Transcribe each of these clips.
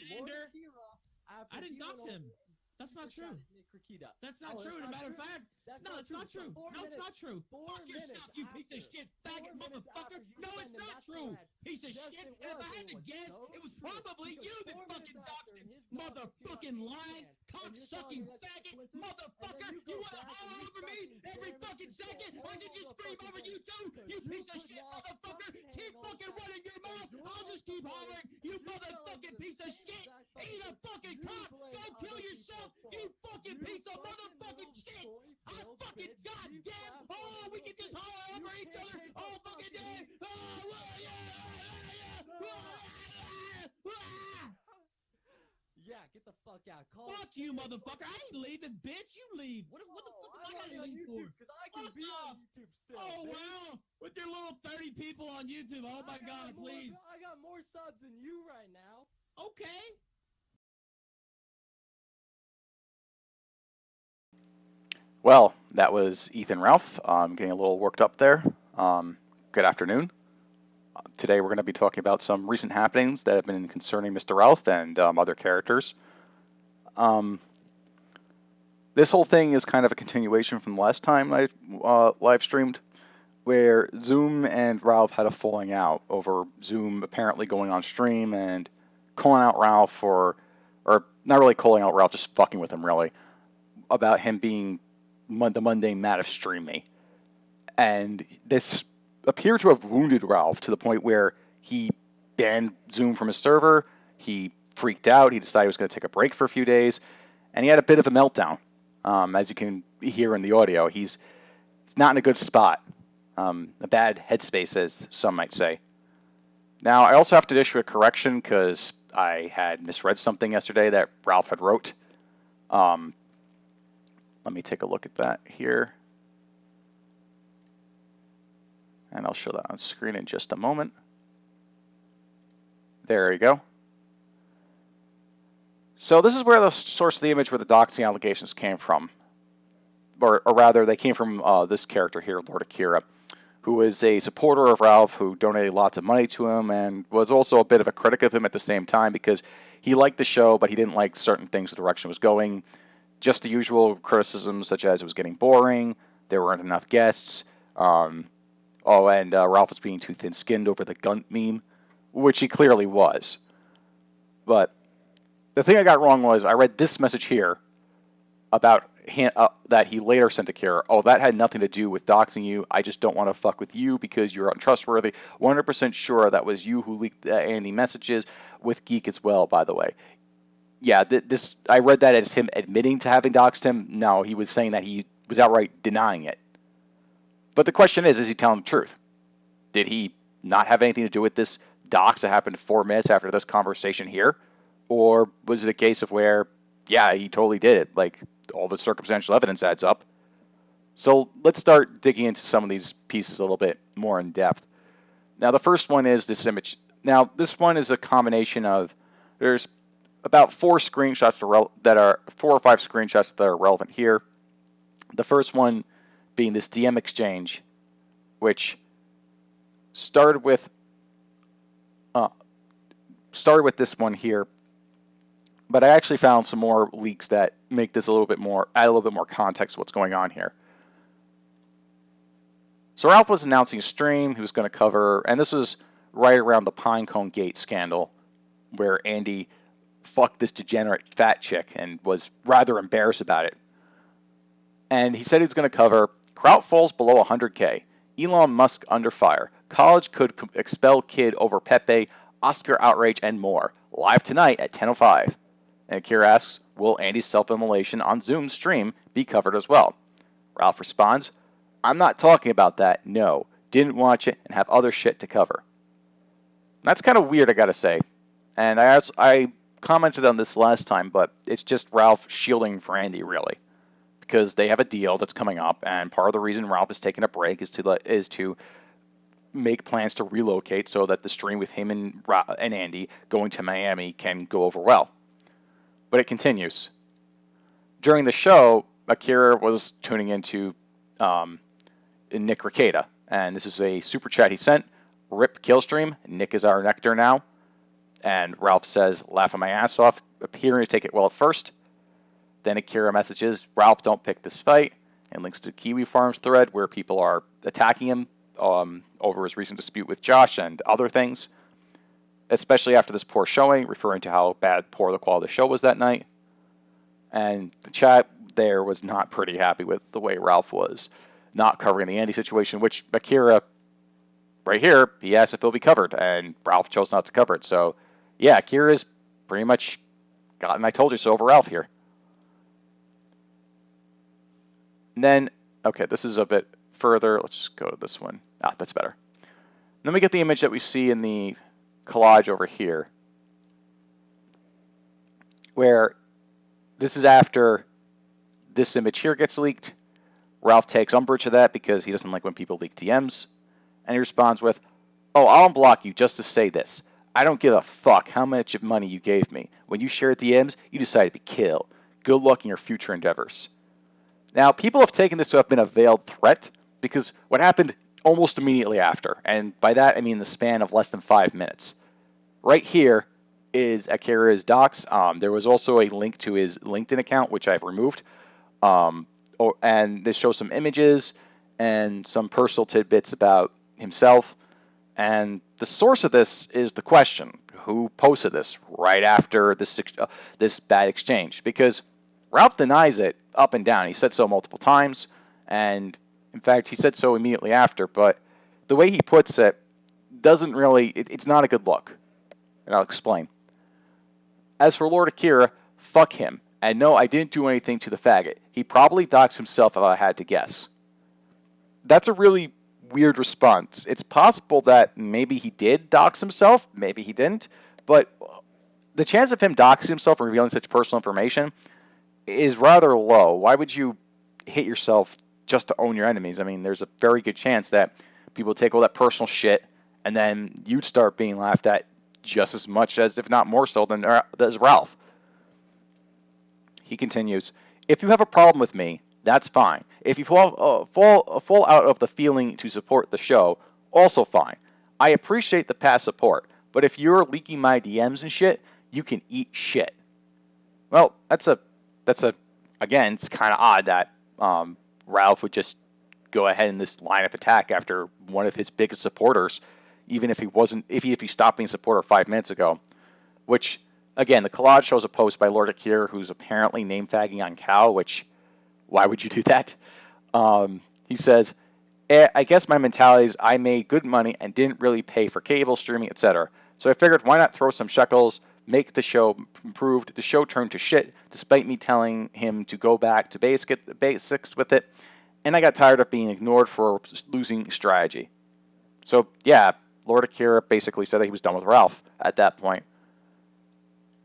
slander. I didn't dox him. That's not true. That's not true. As a matter of fact, no, it's not true. No, it's not true. Fuck yourself, you piece of shit, faggot motherfucker. No, it's not true. Piece of shit. And if I had to guess, it was probably you that fucking doxed him. Motherfucking lying, cock-sucking faggot motherfucker. You want to holler over me every fucking second? I can just scream over you too, you piece of shit motherfucker. Keep fucking running your mouth. I'll just keep hollering. You motherfucking piece of shit. Eat a fucking cock. Go kill yourself. You fucking piece of motherfucking shit! I fucking goddamn! Oh, we can just holler over each other all fucking day! Yeah, get the fuck out. Fuck you, motherfucker! I ain't leaving, bitch! You leave! What the fuck am I gotta leave for? Because I can be on YouTube still. Oh, wow! With your little 30 people on YouTube, oh my god, please! I got more subs than you right now. Okay! Well, that was Ethan Ralph. Getting a little worked up there. Good afternoon. Today we're going to be talking about some recent happenings that have been concerning Mr. Ralph and other characters. This whole thing is kind of a continuation from the last time I live streamed, where Zoom and Ralph had a falling out over Zoom apparently going on stream and calling out Ralph for, or not really calling out Ralph, just fucking with him really, about him being the mundane mad of Stream Me. And this appeared to have wounded Ralph to the point where he banned Zoom from his server, he freaked out, he decided he was going to take a break for a few days, and he had a bit of a meltdown. As you can hear in the audio, he's not in a good spot. A bad headspace, as some might say. Now, I also have to issue a correction because I had misread something yesterday that Ralph had wrote. Let me take a look at that here. And I'll show that on screen in just a moment. There you go. So this is where the source of the image where the doxing allegations came from. Or rather, they came from this character here, Lord Akira, who is a supporter of Ralph, who donated lots of money to him, and was also a bit of a critic of him at the same time, because he liked the show, but he didn't like certain things, the direction it was going. Just the usual criticisms, such as it was getting boring, there weren't enough guests, and Ralph was being too thin-skinned over the Gunt meme, which he clearly was. But the thing I got wrong was I read this message here about that he later sent to Kira. Oh, that had nothing to do with doxing you. I just don't want to fuck with you because you're untrustworthy. 100% sure that was you who leaked Andy messages with Geek as well, by the way. Yeah, I read that as him admitting to having doxed him. No, he was saying that he was outright denying it. But the question is he telling the truth? Did he not have anything to do with this dox that happened 4 minutes after this conversation here? Or was it a case of where, yeah, he totally did it, like all the circumstantial evidence adds up? So let's start digging into some of these pieces a little bit more in depth. Now, the first one is this image. Now, this one is a combination of, there's about 4 screenshots that are 4 or 5 screenshots that are relevant here. The first one being this DM exchange, which started with this one here, but I actually found some more leaks that make this add a little bit more context to what's going on here. So Ralph was announcing a stream he was going to cover, and this was right around the Pinecone Gate scandal, where Andy fucked this degenerate fat chick and was rather embarrassed about it. And he said he was going to cover Kraut falls below 100K, Elon Musk under fire, college could expel kid over Pepe, Oscar outrage, and more. Live tonight at 10:05. And Akira asks, will Andy's self-immolation on Zoom stream be covered as well? Ralph responds, I'm not talking about that, no. Didn't watch it and have other shit to cover. That's kind of weird, I gotta say. And I commented on this last time, but it's just Ralph shielding for Andy, really. Because they have a deal that's coming up, and part of the reason Ralph is taking a break is to make plans to relocate so that the stream with him and Andy going to Miami can go over well. But it continues. During the show, Akira was tuning into Nick Ricada, and this is a super chat he sent. Rip Killstream. Nick is our nectar now. And Ralph says, laughing my ass off, appearing to take it well at first. Then Akira messages, Ralph, don't pick this fight, and links to Kiwi Farms thread where people are attacking him over his recent dispute with Josh and other things, especially after this poor showing, referring to how poor the quality of the show was that night. And the chat there was not pretty happy with the way Ralph was not covering the Andy situation, which Akira, right here, he asked if it'll be covered, and Ralph chose not to cover it. So, yeah, Akira's pretty much gotten I told you so over Ralph here. And then, okay, this is a bit further. Let's go to this one. That's better. And then we get the image that we see in the collage over here, where this is after this image here gets leaked. Ralph takes umbrage to that because he doesn't like when people leak DMs. And he responds with, oh, I'll unblock you just to say this. I don't give a fuck how much money you gave me. When you shared DMs, you decided to kill. Good luck in your future endeavors. Now, people have taken this to have been a veiled threat because what happened almost immediately after, and by that I mean the span of less than 5 minutes. Right here is Akira's docs. There was also a link to his LinkedIn account, which I've removed. And this shows some images and some personal tidbits about himself. And the source of this is the question: who posted this right after this bad exchange? Because Ralph denies it up and down. He said so multiple times, and in fact, he said so immediately after. But the way he puts it doesn't really, it's not a good look. And I'll explain. As for Lord Akira, fuck him. And no, I didn't do anything to the faggot. He probably doxed himself if I had to guess. That's a really weird response. It's possible that maybe he did dox himself, maybe he didn't, but the chance of him doxing himself and revealing such personal information is rather low. Why would you hit yourself just to own your enemies? I mean, there's a very good chance that people take all that personal shit and then you'd start being laughed at just as much as, if not more so, than as Ralph. He continues, if you have a problem with me, that's fine. If you fall out of the feeling to support the show, also fine. I appreciate the past support, but if you're leaking my DMs and shit, you can eat shit. Well, again, it's kind of odd that Ralph would just go ahead in this line of attack after one of his biggest supporters, even if he stopped being a supporter 5 minutes ago. Which, again, the collage shows a post by Lord Akira who's apparently name tagging on Cal, which, why would you do that? He says, I guess my mentality is I made good money and didn't really pay for cable, streaming, etc. So I figured why not throw some shekels, make the show improved. The show turned to shit, despite me telling him to go back to basics with it. And I got tired of being ignored for losing strategy. So, yeah, Lord Akira basically said that he was done with Ralph at that point.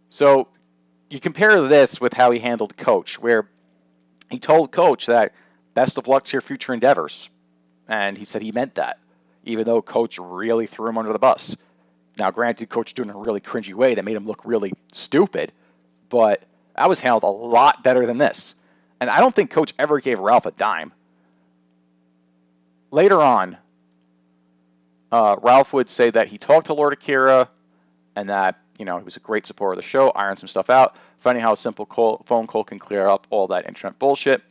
So, you compare this with how he handled Coach, where he told Coach that best of luck to your future endeavors. And he said he meant that, even though Coach really threw him under the bus. Now, granted, Coach did it in a really cringy way that made him look really stupid, but that was handled a lot better than this. And I don't think Coach ever gave Ralph a dime. Later on, Ralph would say that he talked to Lord Akira and that, he was a great supporter of the show, ironed some stuff out, finding how a simple phone call can clear up all that internet bullshit.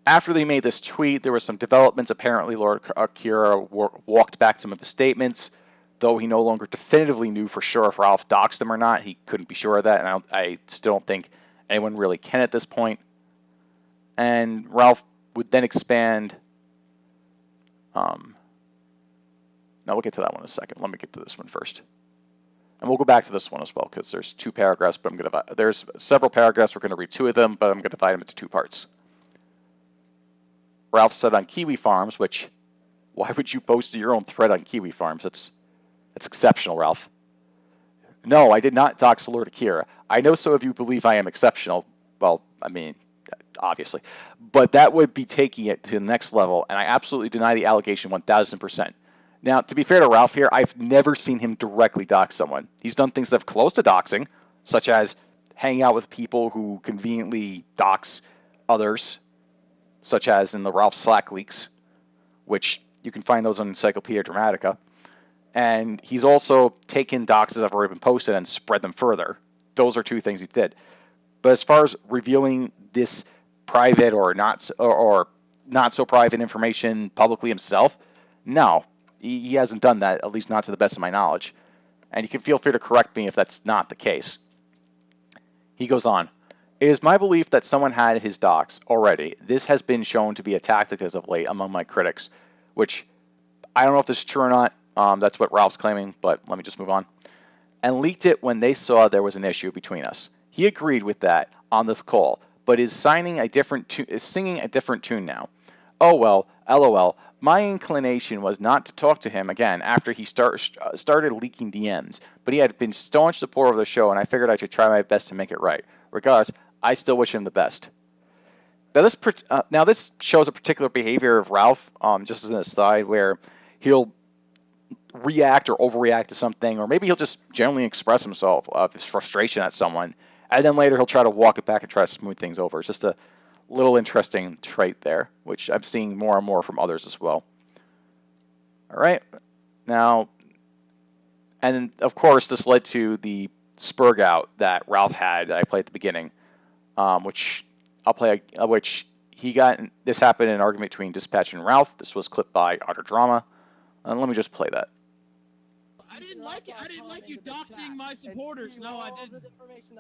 After they made this tweet, there were some developments. Apparently, Lord Akira walked back some of his statements, though he no longer definitively knew for sure if Ralph doxed him or not. He couldn't be sure of that, and I still don't think anyone really can at this point. And Ralph would then expand. Now we'll get to that one in a second. Let me get to this one first. And we'll go back to this one as well, because there's 2 paragraphs, but there's several paragraphs. We're going to read 2 of them, but I'm going to divide them into 2 parts. Ralph said on Kiwi Farms, which, why would you post your own thread on Kiwi Farms? That's exceptional, Ralph. No, I did not dox Lord Akira. I know some of you believe I am exceptional. Well, I mean, obviously. But that would be taking it to the next level, and I absolutely deny the allegation 1,000%. Now, to be fair to Ralph here, I've never seen him directly dox someone. He's done things that have close to doxing, such as hanging out with people who conveniently dox others, such as in the Ralph Slack leaks, which you can find those on Encyclopedia Dramatica. And he's also taken doxes that have already been posted and spread them further. Those are two things he did. But as far as revealing this private or not so private information publicly himself, no, he hasn't done that, at least not to the best of my knowledge. And you can feel free to correct me if that's not the case. He goes on, it is my belief that someone had his docs already. This has been shown to be a tactic as of late among my critics, which I don't know if this is true or not. That's what Ralph's claiming, but let me just move on. And leaked it when they saw there was an issue between us. He agreed with that on this call, but is singing a different tune now. Oh well, lol. My inclination was not to talk to him again after he started leaking DMs, but he had been staunch supporter of the show, and I figured I should try my best to make it right. Regardless, I still wish him the best. Now this shows a particular behavior of Ralph, just as an aside, where he'll react or overreact to something, or maybe he'll just generally express himself of his frustration at someone, and then later he'll try to walk it back and try to smooth things over. It's just a little interesting trait there, which I'm seeing more and more from others as well. All right, now, and of course this led to the Spurg out that Ralph had that I played at the beginning, which I'll play, which he got. This happened in an argument between Dispatch and Ralph. This was clipped by Utter Drama, and let me just play that. I didn't like it. I didn't like you doxing my supporters. No, I didn't.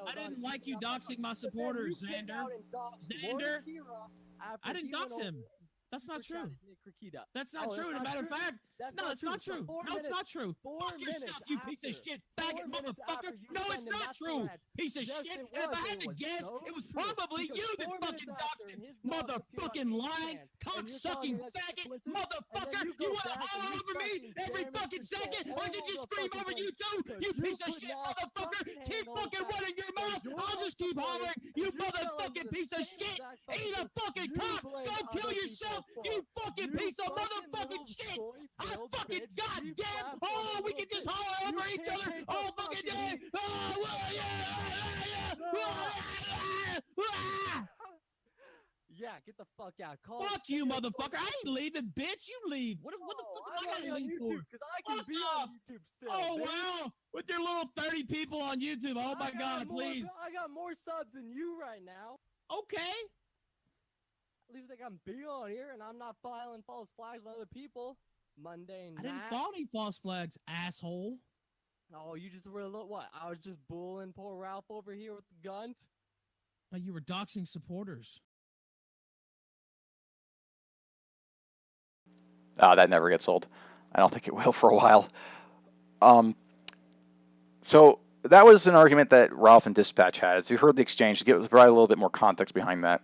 I didn't like you doxing my supporters, Xander. Xander, I didn't dox him. That's not true. That's not true. As a matter of fact, no, it's not true. No, it's not true. Fuck yourself, you piece of shit, faggot motherfucker. No, it's not true. Piece of shit. And if I had to guess, it was probably you that fucking doxed him. Motherfucking lying, cock-sucking faggot motherfucker. You want to holler over me every fucking second? I can just scream over you too, you piece of shit motherfucker. Keep fucking running your mouth. I'll just keep hollering. You motherfucking piece of shit. Eat a fucking cock. Go kill yourself. You fucking piece of motherfucking shit! I fucking goddamn! Oh, we can just holler over each other all fucking day! Oh, yeah, get the fuck out. Fuck you, motherfucker! I ain't leaving, bitch! You leave! What the fuck am I gonna leave for? Because I can be on YouTube still. Oh, wow! With your little 30 people on YouTube, oh my god, please! I got more subs than you right now. Okay! At least I can be on here and I'm not filing false flags on other people. Mundane. I didn't file any false flags, asshole. Oh, you just were what? I was just bullying poor Ralph over here with the gun. No, you were doxing supporters. That never gets old. I don't think it will for a while. So that was an argument that Ralph and Dispatch had. As you heard the exchange, to provide a little bit more context behind that.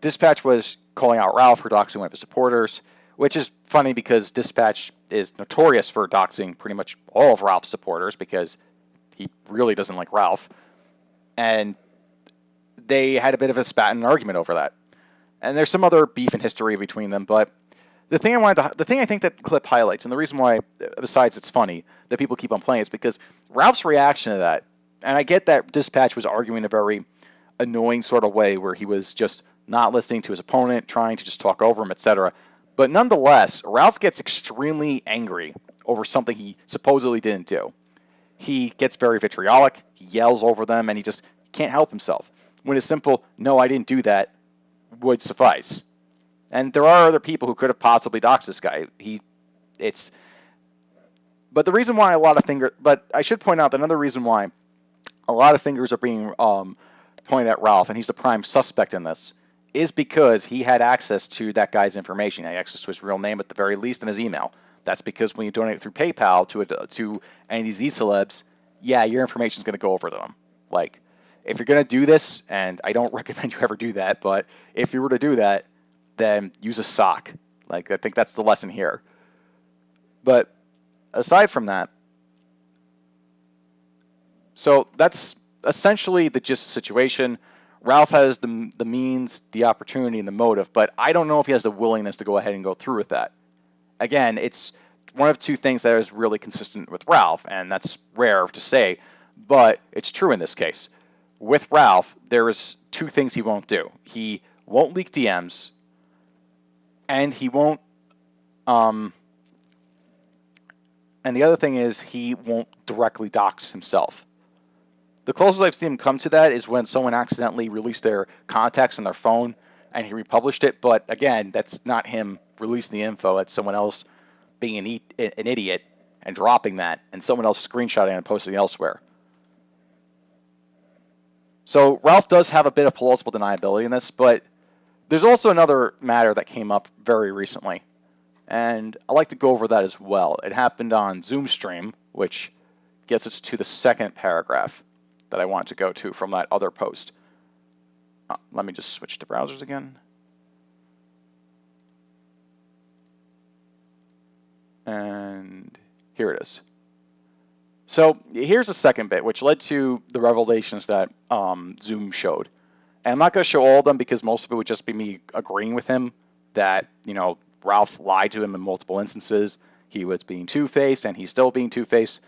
Dispatch was calling out Ralph for doxing one of his supporters, which is funny because Dispatch is notorious for doxing pretty much all of Ralph's supporters because he really doesn't like Ralph. And they had a bit of a spat and an argument over that. And there's some other beef and history between them, but the thing I think that clip highlights, and the reason why, besides it's funny that people keep on playing, is because Ralph's reaction to that, and I get that Dispatch was arguing a very annoying sort of way where he was just not listening to his opponent, trying to just talk over him, etc. But nonetheless, Ralph gets extremely angry over something he supposedly didn't do. He gets very vitriolic, he yells over them, and he just can't help himself. When a simple, no, I didn't do that, would suffice. And there are other people who could have possibly doxed this guy. But the reason why but I should point out that another reason why a lot of fingers are being pointed at Ralph, and he's the prime suspect in this, is because he had access to that guy's information. He had access to his real name at the very least and his email. That's because when you donate through PayPal to any of these E-celebs, yeah, your information is going to go over to them. Like, if you're going to do this, and I don't recommend you ever do that, but if you were to do that, then use a sock. Like, I think that's the lesson here. But aside from that, so that's essentially the gist of the situation. Ralph has the means, the opportunity, and the motive, but I don't know if he has the willingness to go ahead and go through with that. Again, it's one of two things that is really consistent with Ralph, and that's rare to say, but it's true in this case. With Ralph, there is two things he won't do. He won't leak DMs, and he won't And the other thing is he won't directly dox himself. The closest I've seen him come to that is when someone accidentally released their contacts on their phone and he republished it. But again, that's not him releasing the info. That's someone else being an idiot and dropping that, and someone else screenshotting and posting it elsewhere. So Ralph does have a bit of plausible deniability in this, but there's also another matter that came up very recently, and I'd like to go over that as well. It happened on Zoom stream, which gets us to the second paragraph that I want to go to from that other post. Let me just switch to browsers again. And here it is. So here's the second bit, which led to the revelations that Zoom showed. And I'm not going to show all of them because most of it would just be me agreeing with him that, Ralph lied to him in multiple instances. He was being two-faced, and he's still being two-faced.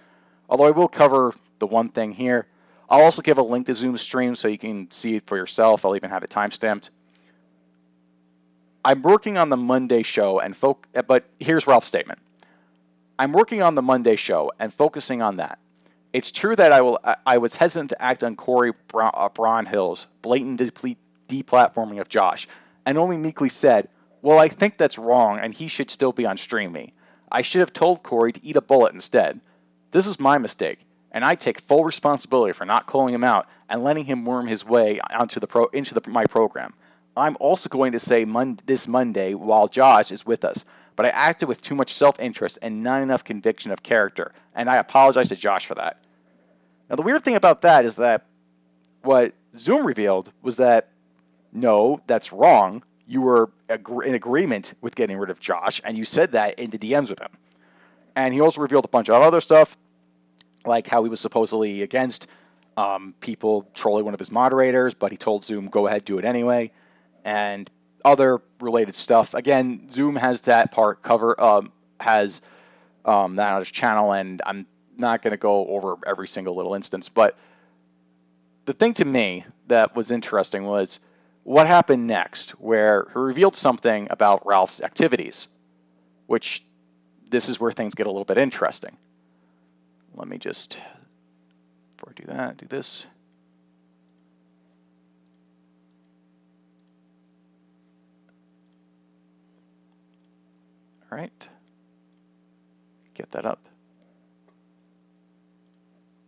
Although I will cover the one thing here. I'll also give a link to Zoom stream so you can see it for yourself. I'll even have it timestamped. I'm working on the Monday show, but here's Ralph's statement. I'm working on the Monday show and focusing on that. It's true that I was hesitant to act on Corey Brownhill's blatant deplatforming of Josh, and only meekly said, well, I think that's wrong and he should still be on Stream Me. I should have told Corey to eat a bullet instead. This is my mistake, and I take full responsibility for not calling him out and letting him worm his way into my program. I'm also going to say this Monday while Josh is with us, but I acted with too much self-interest and not enough conviction of character, and I apologize to Josh for that. Now, the weird thing about that is that what Zoom revealed was that, no, that's wrong. You were in agreement with getting rid of Josh, and you said that in the DMs with him. And he also revealed a bunch of other stuff, like how he was supposedly against people trolling one of his moderators, but he told Zoom, go ahead, do it anyway, and other related stuff. Again, Zoom has that part has that on his channel, and I'm not going to go over every single little instance, but the thing to me that was interesting was what happened next, where he revealed something about Ralph's activities, which this is where things get a little bit interesting. Let me just, before I do that, do this. All right, get that up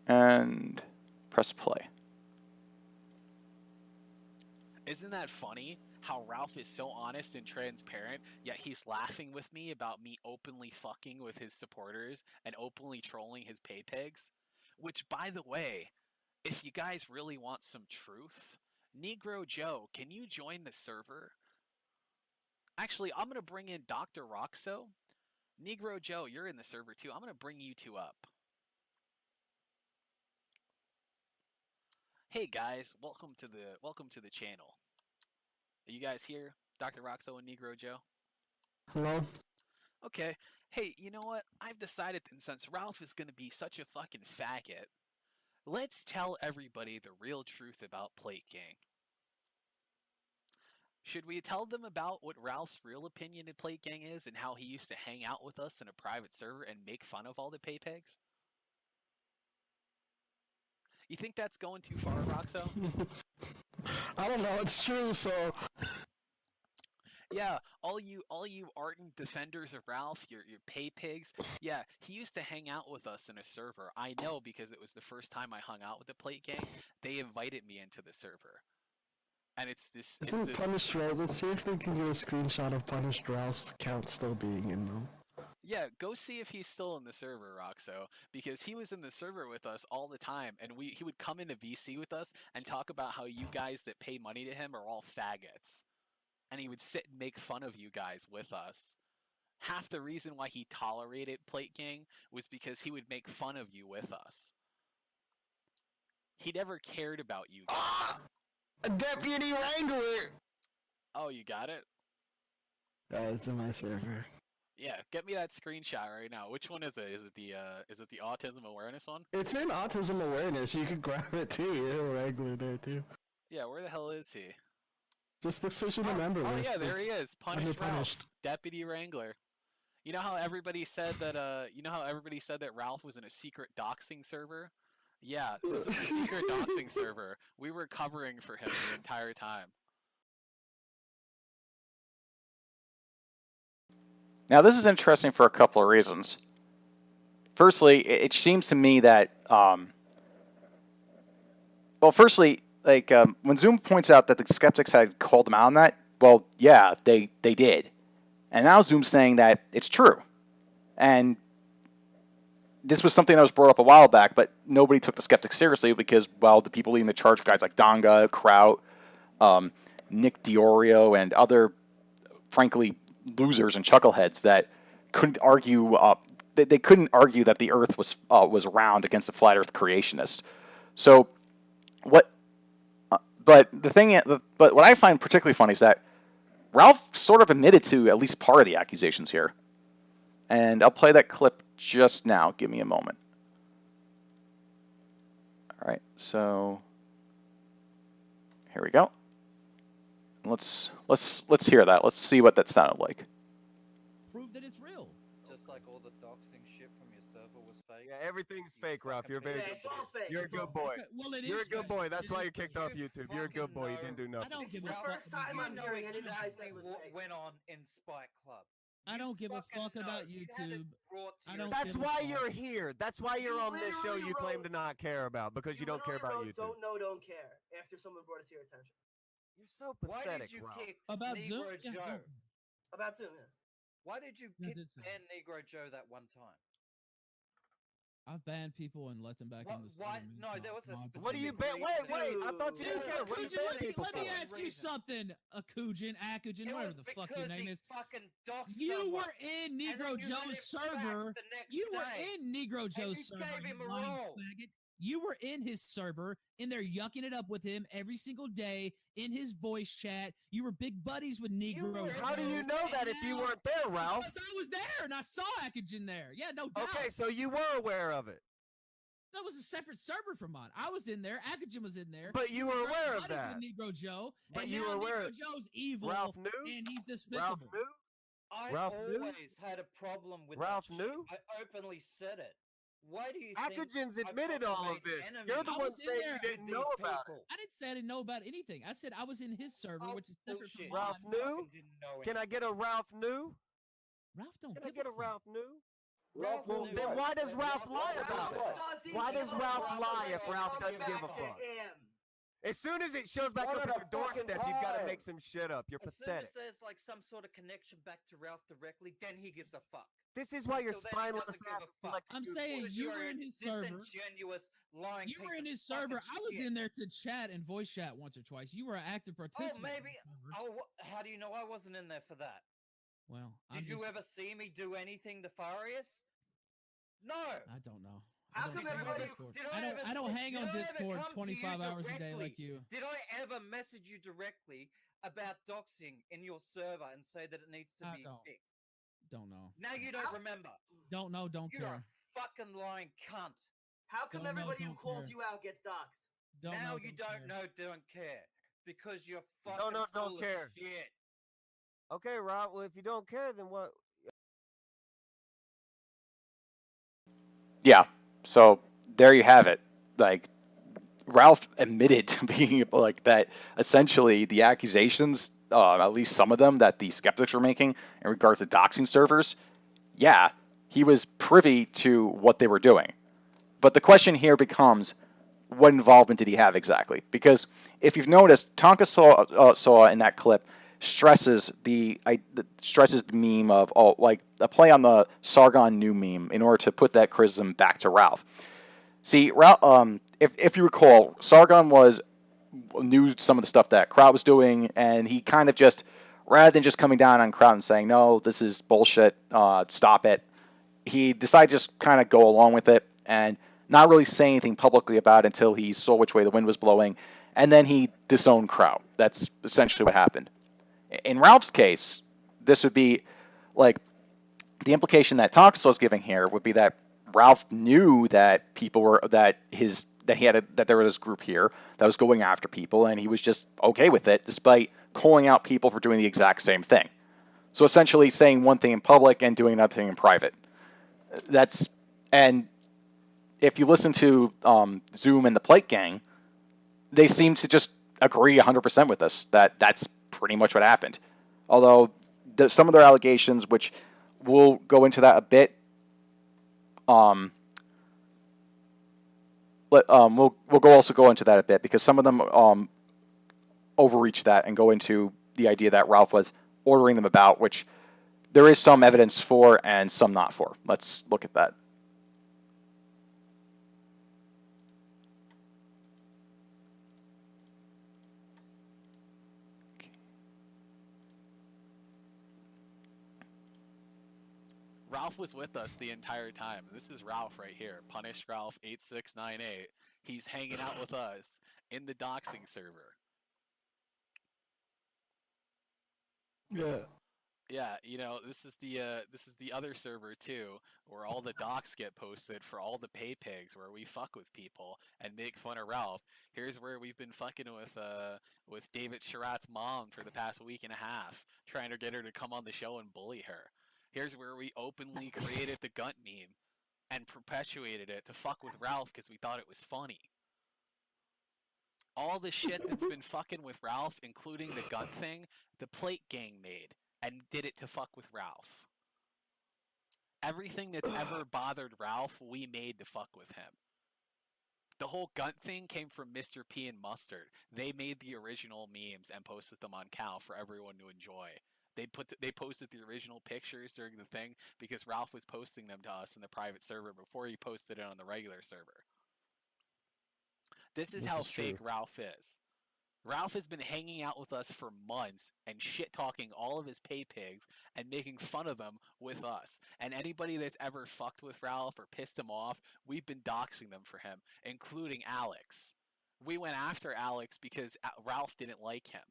and press play. Isn't that funny how Ralph is so honest and transparent, yet he's laughing with me about me openly fucking with his supporters and openly trolling his pay pigs? Which, by the way, if you guys really want some truth, Negro Joe, can you join the server? Actually, I'm going to bring in Dr. Roxo. Negro Joe, you're in the server too. I'm going to bring you two up. Hey guys, welcome to the channel. Are you guys here, Dr. Roxo and Negro Joe? Hello. Okay. Hey, you know what? I've decided that since Ralph is going to be such a fucking faggot, let's tell everybody the real truth about Plate Gang. Should we tell them about what Ralph's real opinion of Plate Gang is and how he used to hang out with us in a private server and make fun of all the pay pegs? You think that's going too far, Roxo? I don't know, it's true, so... Yeah, all you ardent defenders of Ralph, your pay pigs, yeah, he used to hang out with us in a server. I know because it was the first time I hung out with the Plate Gang. They invited me into the server. And it's this... Punished Ralph, let's see if they can get a screenshot of Punished Ralph's account still being in them. Yeah, go see if he's still in the server, Roxo, because he was in the server with us all the time, and he would come into VC with us and talk about how you guys that pay money to him are all faggots. And he would sit and make fun of you guys with us. Half the reason why he tolerated Plate Gang was because he would make fun of you with us. He never cared about you guys. Ah! A deputy wrangler! Oh, you got it? It's in my server. Yeah, get me that screenshot right now. Which one is it? Is it the autism awareness one? It's in autism awareness. You can grab it too. You're a wrangler there too. Yeah, where the hell is he? Just switch in the member list. Oh yeah, there he is. Punished Ralph, Punished. Deputy Wrangler. You know how everybody said that? You know how everybody said that Ralph was in a secret doxing server? Yeah, this is a secret doxing server. We were covering for him the entire time. Now, this is interesting for a couple of reasons. Firstly, it seems to me that, firstly, like when Zoom points out that the skeptics had called him out on that, well, yeah, they did. And now Zoom's saying that it's true. And this was something that was brought up a while back, but nobody took the skeptics seriously because, well, the people leading the charge, guys like Donga, Kraut, Nick Diorio, and other, frankly, losers and chuckleheads that couldn't argue. They couldn't argue that the Earth was round against a flat Earth creationist. So, what? But what I find particularly funny is that Ralph sort of admitted to at least part of the accusations here, and I'll play that clip just now. Give me a moment. All right, so here we go. Let's hear that. Let's see what that sounded like. Prove that it's real. Just like all the doxing shit from your server was fake. Yeah, everything's fake, Ralph. You're very Yeah, it's all fake. You're a good boy. Well, it You're a is good fake. boy. That's why you're kicked off YouTube. You're a good boy. You didn't do I nothing. don't This give is a the fuck. first time I'm hearing anything I say was what fake. went on in Spike Club. I don't give a fucking fuck about know. You had it YouTube. brought to I your don't That's give a why fuck. you're here. That's why you're You on this show literally you claim wrote- to not care about because you don't care about literally YouTube. wrote, don't care after someone brought it to your attention. You're so Why pathetic, did you Ralph. kick About Negro Zoom? Yeah, Joe? About Zoom, yeah. Why did you Yeah, kick did say. ban Negro Joe that one time? I've banned people and let them back What- in the why- stream. no, there was a Mod- What do you specific ban? reason. Wait. I thought you didn't Dude, care. What do you Akujin, ban let me, people let me for? ask you something, Akujin, It whatever was the fuck because your name he is. fucking doxed You someone, were in and then Negro you let him Joe's back server. the next You were day, in Negro Joe's you server. gave him you a lying role. faggot. You were in his server, in there yucking it up with him every single day in his voice chat. You were big buddies with Negro were- Joe. How do you know that if you weren't there, Ralph? Because I was there and I saw Akujin there. Yeah, no doubt. Okay, so you were aware of it, That was a separate server from mine. I was in there. Akujin was in there. but you were We're aware of buddies that. with Negro Joe. But and you now were aware Negro of- Joe's evil Ralph knew. and he's Ralph despicable. knew. I Ralph knew? always had a problem with Ralph that knew? shit. I openly said it. Why do you think Akujin's I've admitted fucking all of made this. enemies You're the I one was in saying there you with didn't these know about it. people? I didn't say I didn't know about anything. I said I was in his server, Oh, which is separate from bullshit. mine. Ralph You knew? fucking didn't know Can I anything. get a Ralph new? Ralph don't Can I give get a fuck. Ralph new? Ralph Well, knew. then why does Ralph lie about it? doesn't Why does give a Ralph fuck lie when if it Ralph comes doesn't give a back to fuck? him. As soon as it shows back One up at at a your doorstep, fucking you've got to time. make some shit up. You're As soon pathetic. as there's like some sort of connection back to Ralph directly, then he gives a fuck. This is why your Until then, he spineless doesn't give a ass fuck. like I'm you- saying Because you you're were a in his server. disingenuous, lying You were piece in of his server. fucking I was shit. in there to chat and voice chat once or twice. You were an active Oh, participant. maybe. in the server. Oh, how do you know I wasn't in there for that? Well, Did you ever see me do anything nefarious? No. I don't know. How I don't come hang on everybody- Discord. Did I I don't. ever I don't say- hang did on I ever Discord come to 25 you hours a day directly? like you. Did I ever message you directly about doxing in your server and say that it needs to I be don't. fixed? Don't know. Now you don't How- remember. Don't know. Don't You're care. a fucking lying cunt. How come Don't know, everybody who don't calls care. you out gets doxxed? Don't now know. you don't care. know, don't care. Because you're fucking Don't know, don't full care. of shit. Okay, Rob. Well, if you don't care, then what? Yeah. So there you have it. Like Ralph admitted to being like that. Essentially, the accusations, at least some of them that the skeptics were making in regards to doxing servers, yeah, he was privy to what they were doing. But the question here becomes, what involvement did he have exactly? Because if you've noticed, Tonka saw in that clip stresses the meme of like a play on the Sargon new meme in order to put that criticism back to Ralph. See, Ralph, if you recall, Sargon knew some of the stuff that Kraut was doing, and he kind of just, rather than just coming down on Kraut and saying, no, this is bullshit, stop it, he decided to just kind of go along with it and not really say anything publicly about it until he saw which way the wind was blowing, and then he disowned Kraut. That's essentially what happened. In Ralph's case, this would be like the implication that Tonka was giving here would be that Ralph knew that people were that there was this group here that was going after people, and he was just okay with it, despite calling out people for doing the exact same thing. So essentially saying one thing in public and doing another thing in private. And if you listen to Zoom and the Plate Gang, they seem to just agree 100% with us that that's pretty much what happened. Although some of their allegations, which we'll go into that a bit, we'll go into that a bit because some of them overreach that and go into the idea that Ralph was ordering them about, which there is some evidence for and some not for. Let's look at that. Ralph was with us the entire time. This is Ralph right here. Punished Ralph 8698. He's hanging out with us in the doxing server. Yeah. Yeah, you know, this is the other server too, where all the docs get posted for all the pay pigs, where we fuck with people and make fun of Ralph. Here's where we've been fucking with David Sherratt's mom for the past week and a half, trying to get her to come on the show and bully her. Here's where we openly created the Gunt meme and perpetuated it to fuck with Ralph because we thought it was funny. All the shit that's been fucking with Ralph, including the Gunt thing, the Plate Gang made and did it to fuck with Ralph. Everything that's ever bothered Ralph, we made to fuck with him. The whole Gunt thing came from Mr. P and Mustard. They made the original memes and posted them on Cal for everyone to enjoy. They posted the original pictures during the thing because Ralph was posting them to us in the private server before he posted it on the regular server. This is how fake Ralph is. Ralph has been hanging out with us for months and shit-talking all of his pay pigs and making fun of them with us. And anybody that's ever fucked with Ralph or pissed him off, we've been doxing them for him, including Alex. We went after Alex because Ralph didn't like him.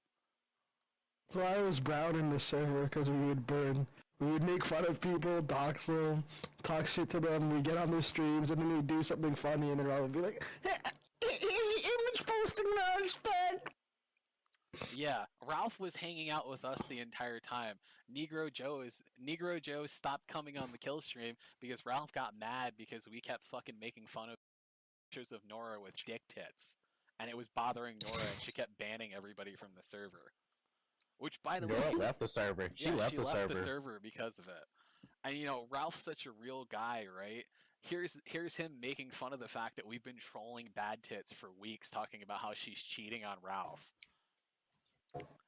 So I was brown in the server because we would make fun of people, dox them, talk shit to them, we get on their streams, and then we'd do something funny, and then I would be like, hey, image posting now, respect! Yeah, Ralph was hanging out with us the entire time. Negro Joe stopped coming on the kill stream because Ralph got mad because we kept fucking making fun of pictures of Nora with dick tits. And it was bothering Nora and she kept banning everybody from the server. Which, by the way... Nora left the server. She left the server because of it. And, you know, Ralph's such a real guy, right? Here's him making fun of the fact that we've been trolling Bad Tits for weeks talking about how she's cheating on Ralph.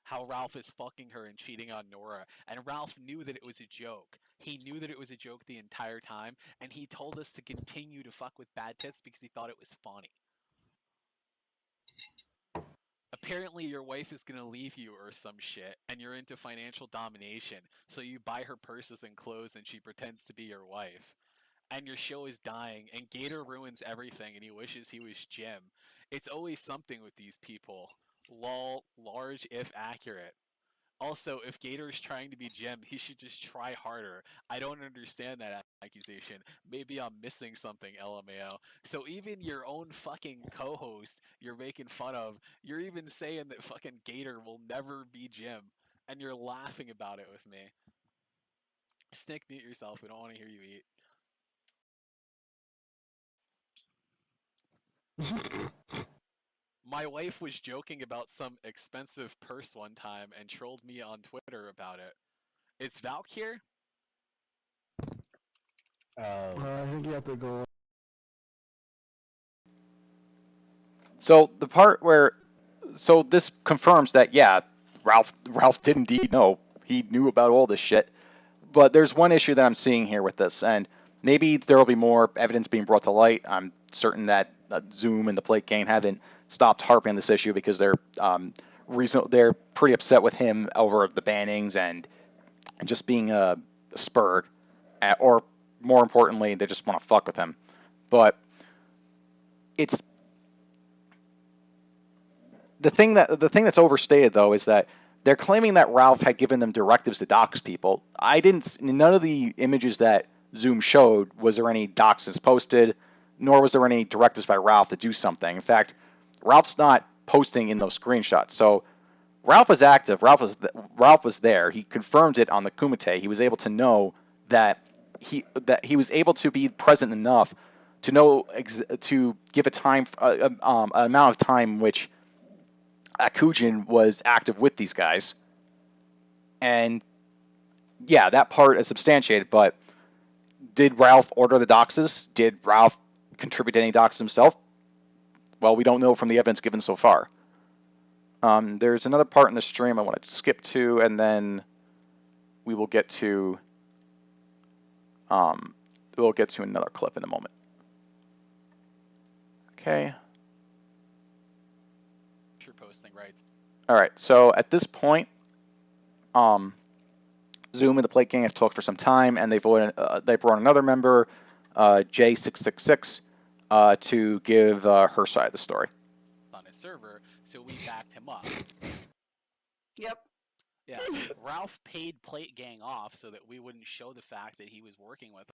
How Ralph is fucking her and cheating on Nora. And Ralph knew that it was a joke. He knew that it was a joke the entire time, and he told us to continue to fuck with Bad Tits because he thought it was funny. Apparently your wife is gonna leave you or some shit, and you're into financial domination, so you buy her purses and clothes and she pretends to be your wife. And your show is dying, and Gator ruins everything and he wishes he was Jim. It's always something with these people. Lol, large if accurate. Also, if Gator's trying to be Jim, he should just try harder. I don't understand that accusation. Maybe I'm missing something, LMAO. So even your own fucking co-host you're making fun of, you're even saying that fucking Gator will never be Jim. And you're laughing about it with me. Snick, mute yourself. We don't want to hear you eat. My wife was joking about some expensive purse one time and trolled me on Twitter about it. Is Valk here? I think you have to go. So the part where, so this confirms that, yeah, Ralph did indeed know. He knew about all this shit. But there's one issue that I'm seeing here with this, and maybe there will be more evidence being brought to light. I'm certain that Zoom and the Plate Gang haven't stopped harping on this issue because they're pretty upset with him over the bannings and just being a spurg, or more importantly, they just want to fuck with him. But it's the thing that's overstated though is that they're claiming that Ralph had given them directives to dox people. None of the images that Zoom showed was there any doxes posted, nor was there any directives by Ralph to do something. In fact, Ralph's not posting in those screenshots. So Ralph was active. Ralph was there. He confirmed it on the Kumite. He was able to know that he was able to be present enough to know to give a time an amount of time which Akujin was active with these guys. And yeah, that part is substantiated. But did Ralph order the doxes? Did Ralph contribute any doxes himself? Well, we don't know from the evidence given so far. There's another part in the stream I want to skip to, and then we will get to another clip in a moment. Okay. Picture posting rights. All right. So at this point, Zoom and the Plate Gang have talked for some time, and they brought another member, J666, to give her side of the story. On his server, so we backed him up. Yep. Yeah, Ralph paid Plate Gang off so that we wouldn't show the fact that he was working with.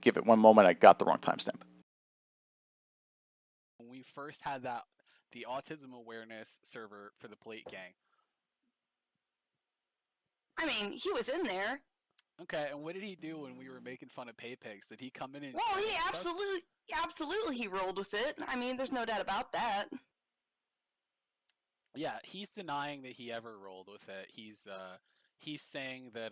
Give it one moment. I got the wrong timestamp. When we first had the autism awareness server for the Plate Gang. I mean, he was in there. Okay, and what did he do when we were making fun of pay pigs? Did he come in and? Well, he absolutely he rolled with it. I mean, there's no doubt about that. Yeah, he's denying that he ever rolled with it. He's saying that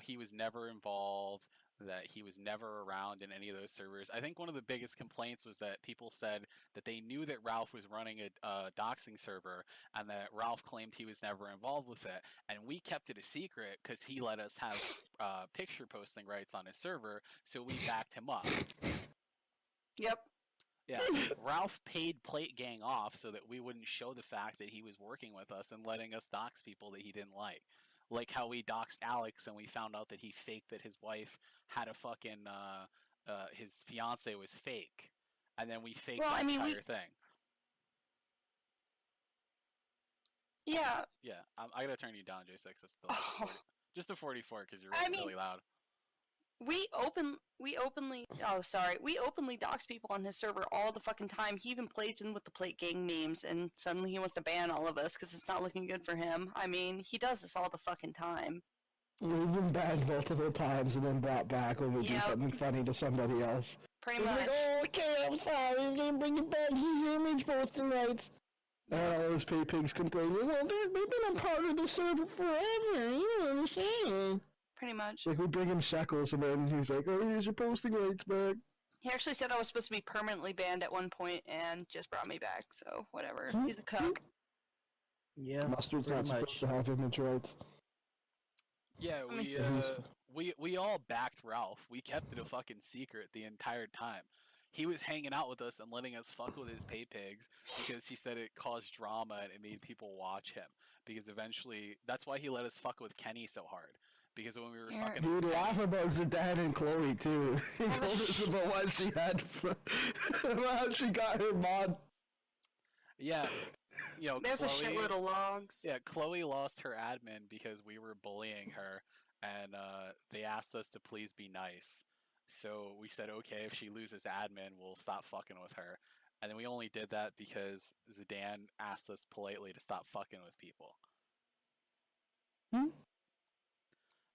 he was never involved, that he was never around in any of those servers. I think one of the biggest complaints was that people said that they knew that Ralph was running a doxing server, and that Ralph claimed he was never involved with it, and we kept it a secret because he let us have picture posting rights on his server, so we backed him up. Yep. Yeah, Ralph paid Plate Gang off so that we wouldn't show the fact that he was working with us and letting us dox people that he didn't like. Like how we doxed Alex and we found out that he faked that his wife had a fucking, his fiance was fake. And then we faked the entire thing. Yeah. Yeah, I gotta turn you down, J6. That's still just to 44 because you're really loud. We openly dox people on his server all the fucking time. He even plays in with the Plate Gang memes, and suddenly he wants to ban all of us because it's not looking good for him. I mean, he does this all the fucking time. We've been banned multiple times and then brought back when we do something funny to somebody else. Pretty much. Like, oh, okay, I'm sorry, we didn't bring it back. His image posting rights. And all those pay pigs complaining, well, they've been a part of the server forever, you don't understand. Pretty much. Like, we bring him shekels and then he's like, oh, here's your posting rights back. He actually said I was supposed to be permanently banned at one point and just brought me back, so whatever. He's a cuck. Yeah, Mustard's not supposed to have image rights. Yeah, we all backed Ralph. We kept it a fucking secret the entire time. He was hanging out with us and letting us fuck with his pay pigs because he said it caused drama and it made people watch him. Because eventually, that's why he let us fuck with Kenny so hard. Because when we were fucking... He would laugh about Zidane and Chloe, too. He told us about what she had... how she got her mod. Yeah. There's Chloe, a shitload of logs. Yeah, Chloe lost her admin because we were bullying her. And they asked us to please be nice. So we said, okay, if she loses admin, we'll stop fucking with her. And then we only did that because Zidane asked us politely to stop fucking with people.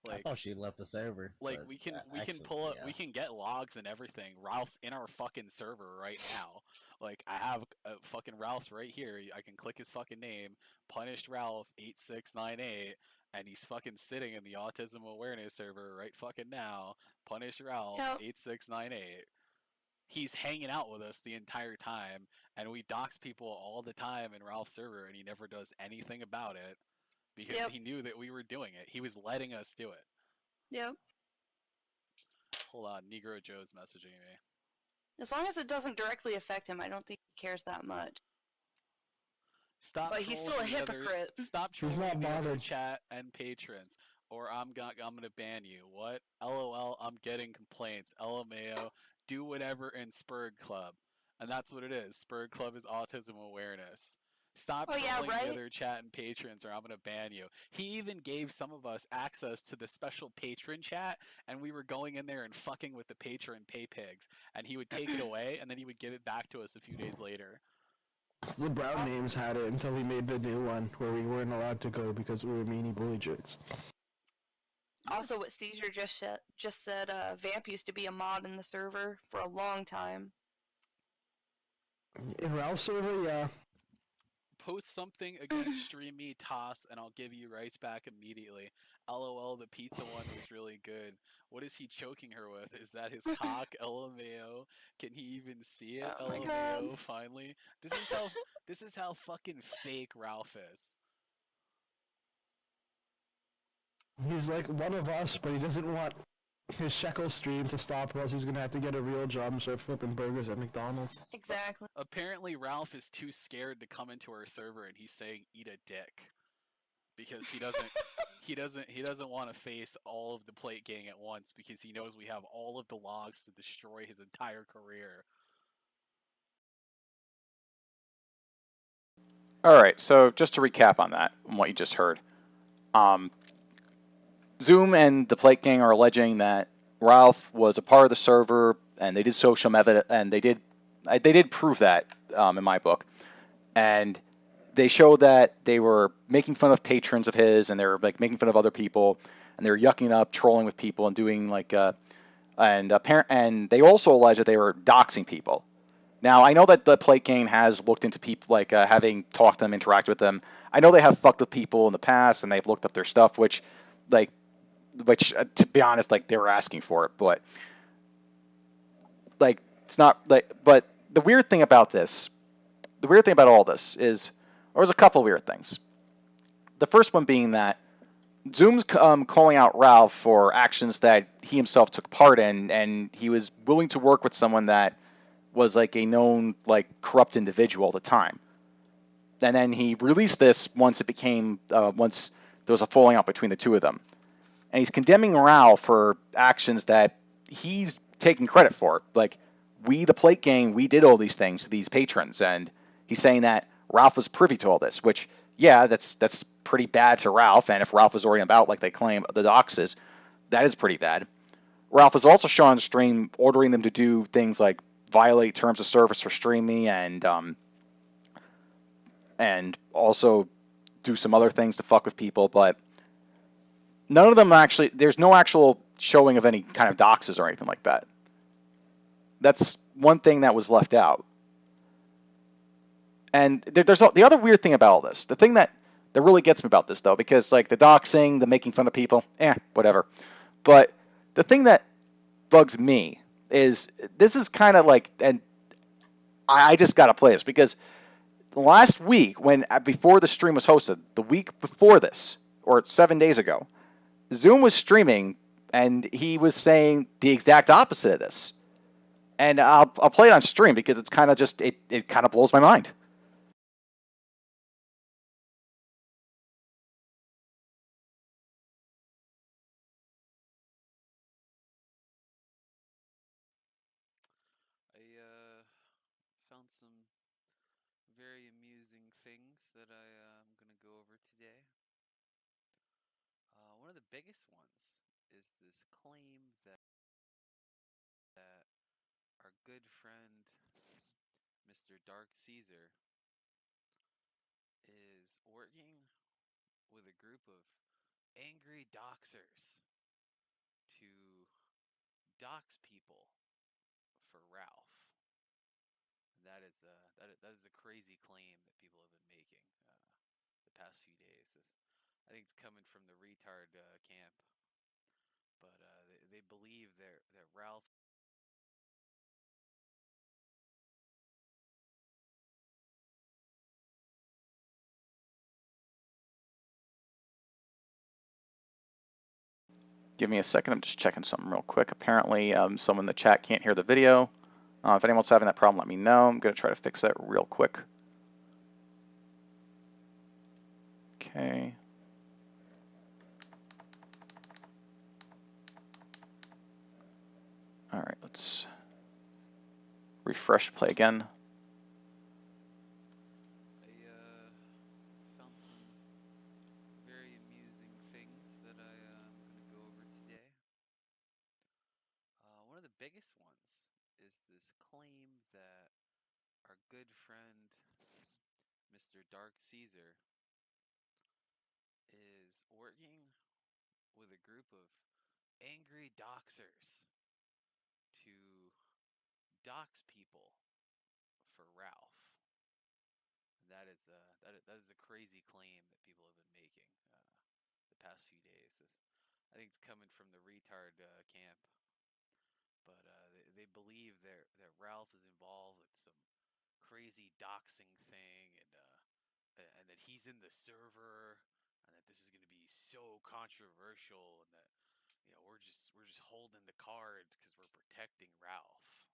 Like, I thought she left the server. Like we can pull up, we can get logs and everything. Ralph's in our fucking server right now. Like I have fucking Ralph's right here. I can click his fucking name, punished Ralph 8698, and he's fucking sitting in the autism awareness server right fucking now. Punished Ralph 8698. He's hanging out with us the entire time, and we dox people all the time in Ralph's server, and he never does anything about it. Because he knew that we were doing it. He was letting us do it. Yep. Hold on, Negro Joe's messaging me. As long as it doesn't directly affect him, I don't think he cares that much. Stop. But he's still a hypocrite. Stop trolling the other chat and patrons, or I'm gonna ban you. What? LOL. I'm getting complaints. LMAO. Do whatever in Spurg Club, and that's what it is. Spurg Club is autism awareness. Stop Oh, yeah, trolling right? the other chat and patrons or I'm gonna ban you. He even gave some of us access to the special patron chat, and we were going in there and fucking with the patron pay pigs, and he would take it away, and then he would give it back to us a few days later. The Brown names had it until he made the new one where we weren't allowed to go because we were meanie bully jerks. Also, what Caesar just said, Vamp used to be a mod in the server for a long time. In Ralph's server, yeah. Post something against Stream Me Toss, and I'll give you rights back immediately. LOL, the pizza one was really good. What is he choking her with? Is that his cock? LMAO. Can he even see it? Oh my LMAO. God. Finally, this is how fucking fake Ralph is. He's like one of us, but he doesn't want his shekel stream to stop, or else he's gonna have to get a real job and start flipping burgers at McDonald's. Exactly. Apparently, Ralph is too scared to come into our server, and he's saying "eat a dick" because he doesn't want to face all of the plate gang at once because he knows we have all of the logs to destroy his entire career. All right, so just to recap on that, on what you just heard, Zoom and the Plate Gang are alleging that Ralph was a part of the server, and they did social evidence, and they did prove that in my book, and they showed that they were making fun of patrons of his, and they were like making fun of other people, and they were yucking up, trolling with people, and doing like and they also allege that they were doxing people. Now, I know that the Plate Gang has looked into people, like having talked to them, interacted with them. I know they have fucked with people in the past, and they've looked up their stuff, which to be honest, like they were asking for it, but like it's not like. But the weird thing about all this is, there was a couple of weird things. The first one being that Zoom's calling out Ralph for actions that he himself took part in, and he was willing to work with someone that was like a known like corrupt individual at the time. And then he released this once once there was a falling out between the two of them. And he's condemning Ralph for actions that he's taking credit for. Like, we, the Plate Gang, we did all these things to these patrons, and he's saying that Ralph was privy to all this, which, yeah, that's pretty bad to Ralph, and if Ralph was already about, like they claim, the doxes, that is pretty bad. Ralph was also shown on stream ordering them to do things like violate terms of service for Stream Me, and also do some other things to fuck with people, but none of them actually, there's no actual showing of any kind of doxes or anything like that. That's one thing that was left out. And there's the other weird thing about all this. The thing that really gets me about this, though, because like the doxing, the making fun of people, whatever. But the thing that bugs me is this is kind of like, and I just got to play this because last week, before the stream was hosted, the week before this, or 7 days ago, Zoom was streaming, and he was saying the exact opposite of this. And I'll play it on stream because it's kind of just, it kind of blows my mind. I found some very amusing things that I'm going to go over today. One of the biggest ones is this claim that our good friend Mr. Dark Caesar is working with a group of angry doxers to dox people for Ralph. That is a crazy claim that people have been making the past few days. I think it's coming from the retard camp, but they believe that Ralph. Give me a second. I'm just checking something real quick. Apparently, someone in the chat can't hear the video. If anyone's having that problem, let me know. I'm going to try to fix that real quick. Okay. All right, let's refresh, play again. I good friend, Mr. Dark Caesar, is working with a group of angry doxers to dox people for Ralph. That is a crazy claim that people have been making the past few days. I think it's coming from the retard camp, but they believe that Ralph is involved with some crazy doxing thing, and that he's in the server, and that this is going to be so controversial, and that we're just holding the cards because we're protecting Ralph.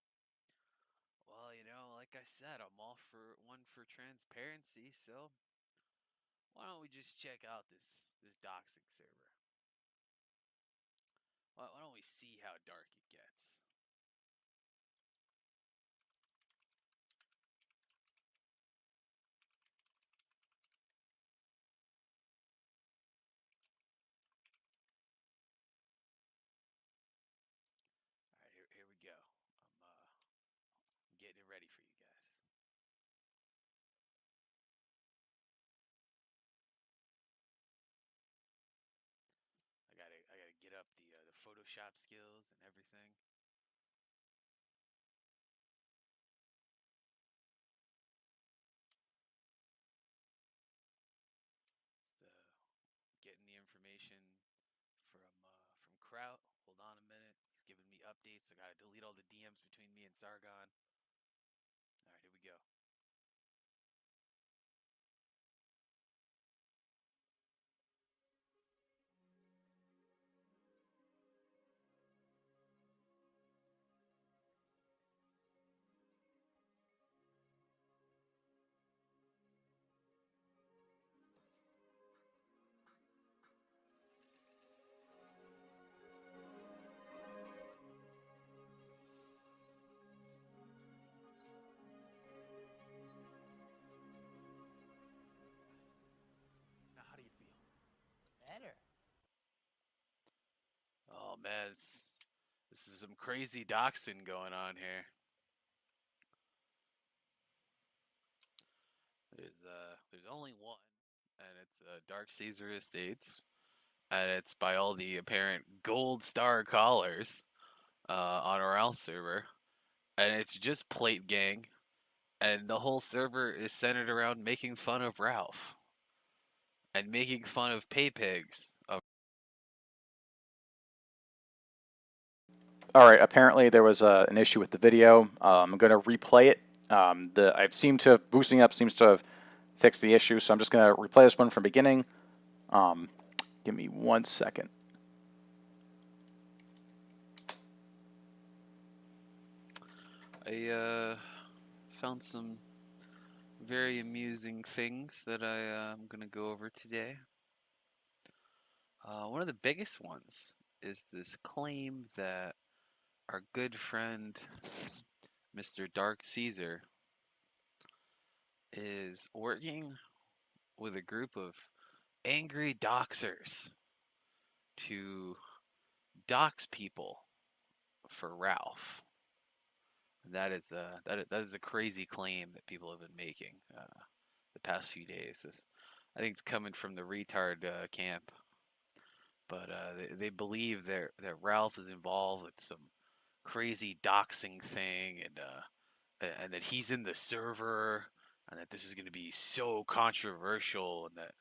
Well, like I said, I'm all for transparency, so why don't we just check out this doxing server? Why don't we see how dark it gets? All right, here we go. I'm getting it ready for you guys. I gotta get up the Photoshop skills and everything. Just getting the information from Kraut. Hold on a minute. He's giving me updates. I gotta delete all the DMs between me and Sargon. All right, here we go. Now, how do you feel? Better. Oh man, this is some crazy doxing going on here. There's only one, and it's Dark Caesar Estates, and it's by all the apparent gold star callers on our Ralph server, and it's just Plate Gang, and the whole server is centered around making fun of Ralph and making fun of pay pigs. All right. Apparently, there was an issue with the video. I'm going to replay it. I've seemed to boosting up seems to have fixed the issue, so I'm just going to replay this one from the beginning. Give me 1 second. I found some very amusing things that I'm going to go over today. One of the biggest ones is this claim that our good friend, Mr. Dark Caesar, is working with a group of angry doxers to dox people for Ralph. That is a crazy claim that people have been making the past few days. I think it's coming from the retard camp, but they believe that Ralph is involved with some crazy doxing thing, and that he's in the server, and that this is going to be so controversial, and that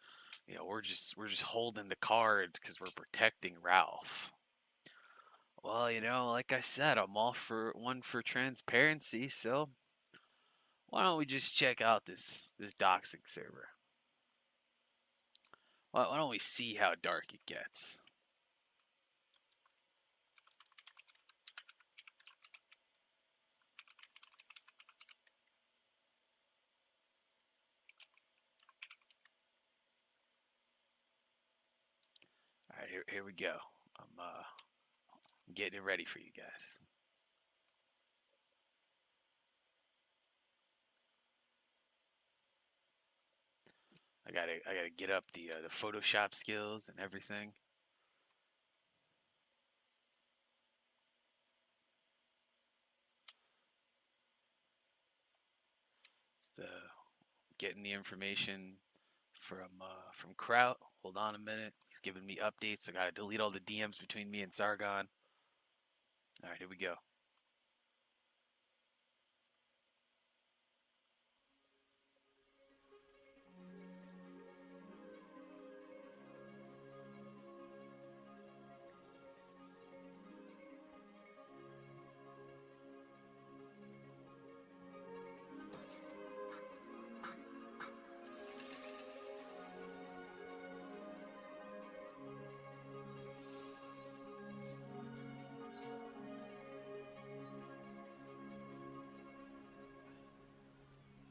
we're just holding the cards because we're protecting Ralph. Well, like I said, I'm all for transparency, so why don't we just check out this doxing server? Why don't we see how dark it gets? All right, here we go. I'm getting it ready for you guys. I gotta get up the Photoshop skills and everything. Just getting the information from Kraut. Hold on a minute. He's giving me updates. I gotta delete all the DMs between me and Sargon. All right, here we go.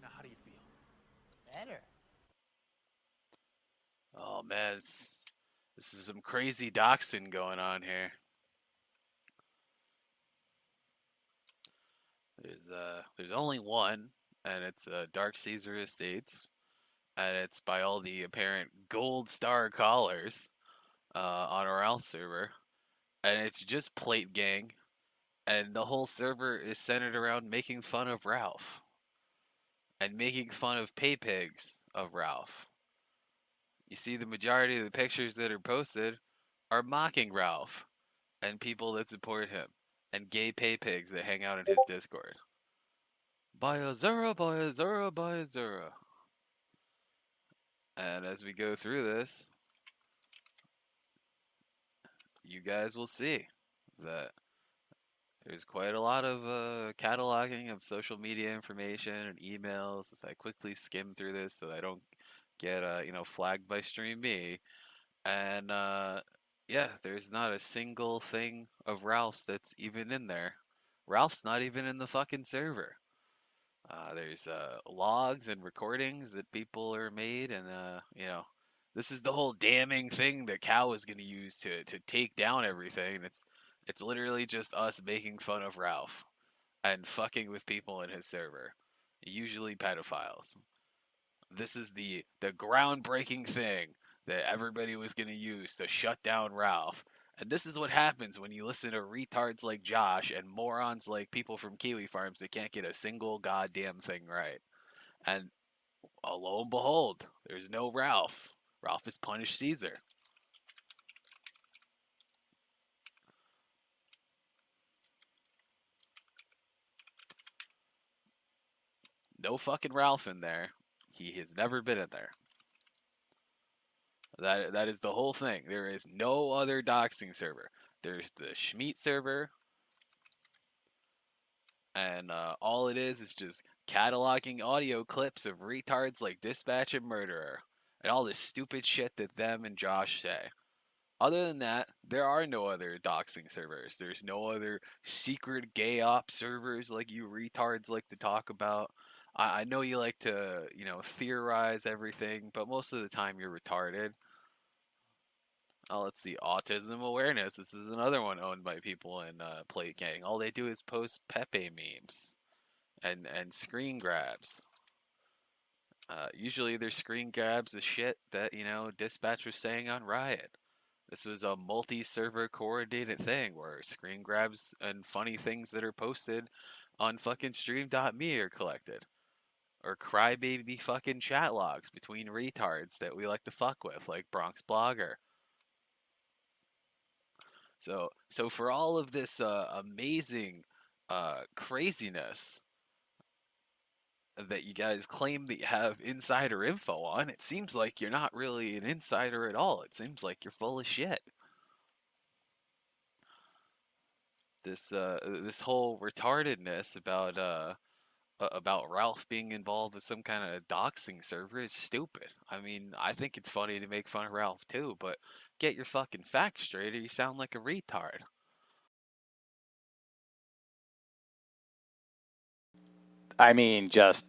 Now, how do you feel? Better. Oh man, this is some crazy doxing going on here. There's only one, and it's Dark Caesar Estates, and it's by all the apparent gold star callers on our Ralph server, and it's just Plate Gang, and the whole server is centered around making fun of Ralph, and making fun of pay pigs of Ralph. You see, the majority of the pictures that are posted are mocking Ralph and people that support him, and gay pay pigs that hang out in his Discord. Buy a Zura, buy a Zura, buy a Zura. And as we go through this, you guys will see that there's quite a lot of cataloging of social media information and emails as I quickly skim through this so I don't get flagged by Stream Me. And yeah, there's not a single thing of Ralph's that's even in there. Ralph's not even in the fucking server. There's logs and recordings that people are made, and this is the whole damning thing that Cow is going to use to take down everything. It's literally just us making fun of Ralph and fucking with people in his server, usually pedophiles. This is the groundbreaking thing that everybody was going to use to shut down Ralph. And this is what happens when you listen to retards like Josh and morons like people from Kiwi Farms that can't get a single goddamn thing right. And lo and behold, there's no Ralph. Ralph has punished Caesar. No fucking Ralph in there. He has never been in there. That is the whole thing. There is no other doxing server. There's the Schmeat server, and all it is just cataloging audio clips of retards like Dispatch and Murderer, and all this stupid shit that them and Josh say. Other than that, there are no other doxing servers. There's no other secret gay op servers like you retards like to talk about. I know you like to, theorize everything, but most of the time you're retarded. Oh, let's see. Autism awareness. This is another one owned by people in Plate Gang. All they do is post Pepe memes and screen grabs. Usually they're screen grabs of shit that, Dispatch was saying on Riot. This was a multi-server coordinated thing where screen grabs and funny things that are posted on fucking stream.me are collected. Or crybaby fucking chat logs between retards that we like to fuck with, like Bronx Blogger. So for all of this amazing craziness that you guys claim that you have insider info on, it seems like you're not really an insider at all. It seems like you're full of shit. This whole retardedness about Ralph being involved with some kind of doxing server is stupid. I mean, I think it's funny to make fun of Ralph too, but get your fucking facts straight or you sound like a retard. I mean, just,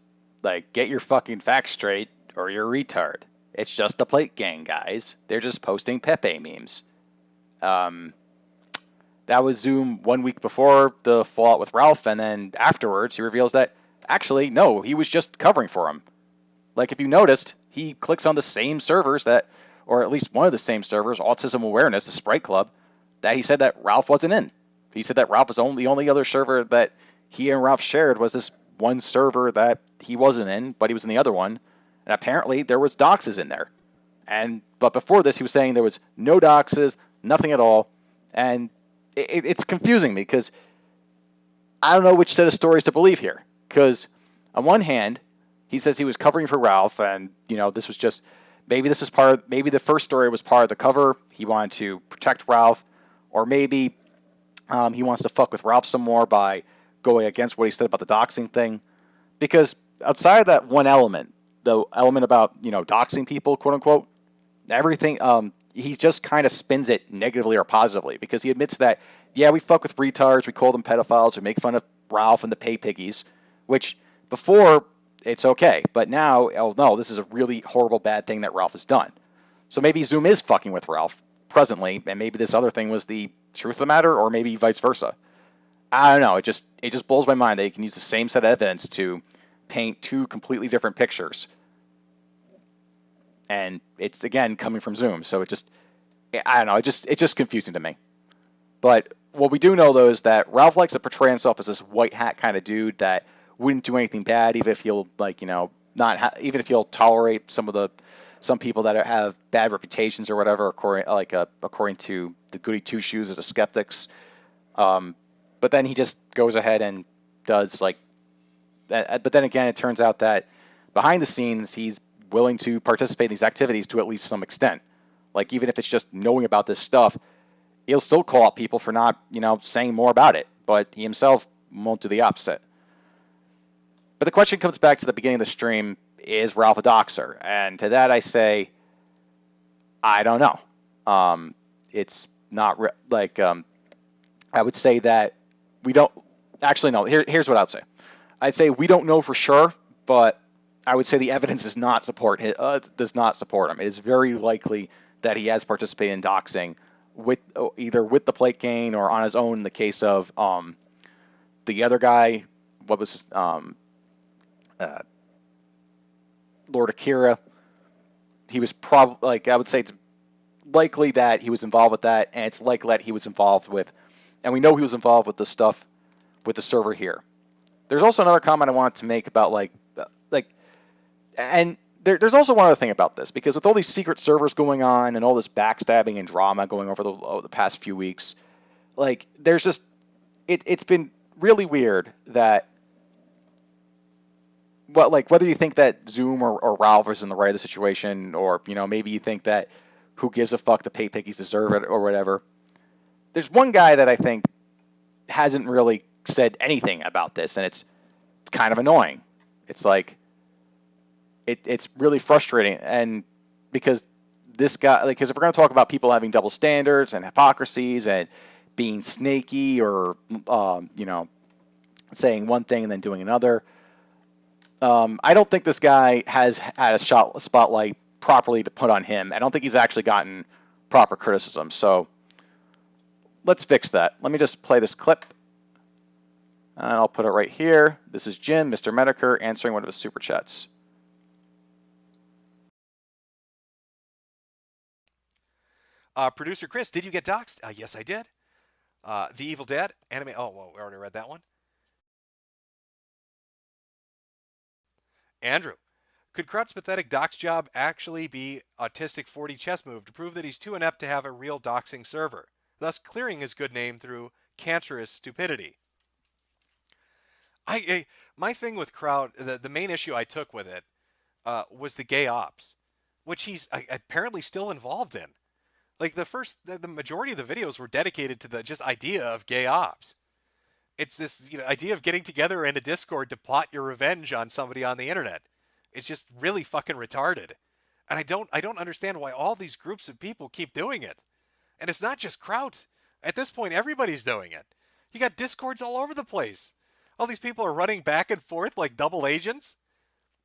get your fucking facts straight or you're a retard. It's just the Plate Gang, guys. They're just posting Pepe memes. That was Zoom 1 week before the fallout with Ralph, and then afterwards he reveals that, actually, no, he was just covering for him. Like, if you noticed, he clicks on the same servers or at least one of the same servers, Autism Awareness, the Sprite Club, that he said that Ralph wasn't in. He said that Ralph was the only other server that he and Ralph shared was this one server that he wasn't in, but he was in the other one, and apparently there was doxes in there. But before this, he was saying there was no doxes, nothing at all, and it's confusing me because I don't know which set of stories to believe here. Because on one hand, he says he was covering for Ralph, and this was just maybe the first story was part of the cover. He wanted to protect Ralph, or maybe he wants to fuck with Ralph some more by going against what he said about the doxing thing. Because outside of that one element, the element about doxing people, quote unquote, everything he just kind of spins it negatively or positively, because he admits that we fuck with retards, we call them pedophiles, we make fun of Ralph and the pay piggies, which before it's okay, but now, oh no, this is a really horrible bad thing that Ralph has done. So maybe Zoom is fucking with Ralph presently, and maybe this other thing was the truth of the matter, or maybe vice versa. I don't know. It just blows my mind that you can use the same set of evidence to paint two completely different pictures. And it's, again, coming from Zoom. So I don't know. It's just confusing to me. But what we do know, though, is that Ralph likes to portray himself as this white hat kind of dude that wouldn't do anything bad, even if he'll even if he'll tolerate some people that have bad reputations or whatever, according to the goody two shoes of the skeptics. But then he just goes ahead and does but then again, it turns out that behind the scenes, he's willing to participate in these activities to at least some extent. Like, even if it's just knowing about this stuff, he'll still call out people for not, saying more about it, but he himself won't do the opposite. But the question comes back to the beginning of the stream, is Ralph a doxer? And to that I say, I don't know. It's not, I would say that we don't, actually no, here's what I would say. I'd say we don't know for sure, but I would say the evidence does not support him. It is very likely that he has participated in doxing, either with the plate gang or on his own. In the case of the other guy, what was Lord Akira, he was probably, I would say it's likely that he was involved with that, and it's likely that he was involved with, and we know he was involved with the stuff with the server here. There's also another comment I wanted to make about and there's also one other thing about this, because with all these secret servers going on and all this backstabbing and drama going over the past few weeks, there's just it's been really weird that whether you think that Zoom or Ralph is in the right of the situation, or maybe you think that who gives a fuck, the pay piggies deserve it or whatever. There's one guy that I think hasn't really said anything about this, and it's kind of annoying. It's it's really frustrating, and because this guy, because if we're going to talk about people having double standards and hypocrisies and being snaky, or saying one thing and then doing another, I don't think this guy has had a spotlight properly to put on him. I don't think he's actually gotten proper criticism. So let's fix that. Let me just play this clip, and I'll put it right here. This is Jim, Mr. Medicare, answering one of his super chats. Producer Chris, did you get doxxed? Yes, I did. The Evil Dead anime. Oh, well, we already read that one. Andrew, could Kraut's pathetic dox job actually be autistic 40 chess move to prove that he's too inept to have a real doxing server, thus clearing his good name through cancerous stupidity? My thing with Kraut, the main issue I took with it was the gay ops, which he's apparently still involved in. The majority of the videos were dedicated to the just idea of gay ops. It's this idea of getting together in a Discord to plot your revenge on somebody on the internet. It's just really fucking retarded. And I don't understand why all these groups of people keep doing it. And it's not just Kraut. At this point, everybody's doing it. You got Discords all over the place. All these people are running back and forth like double agents.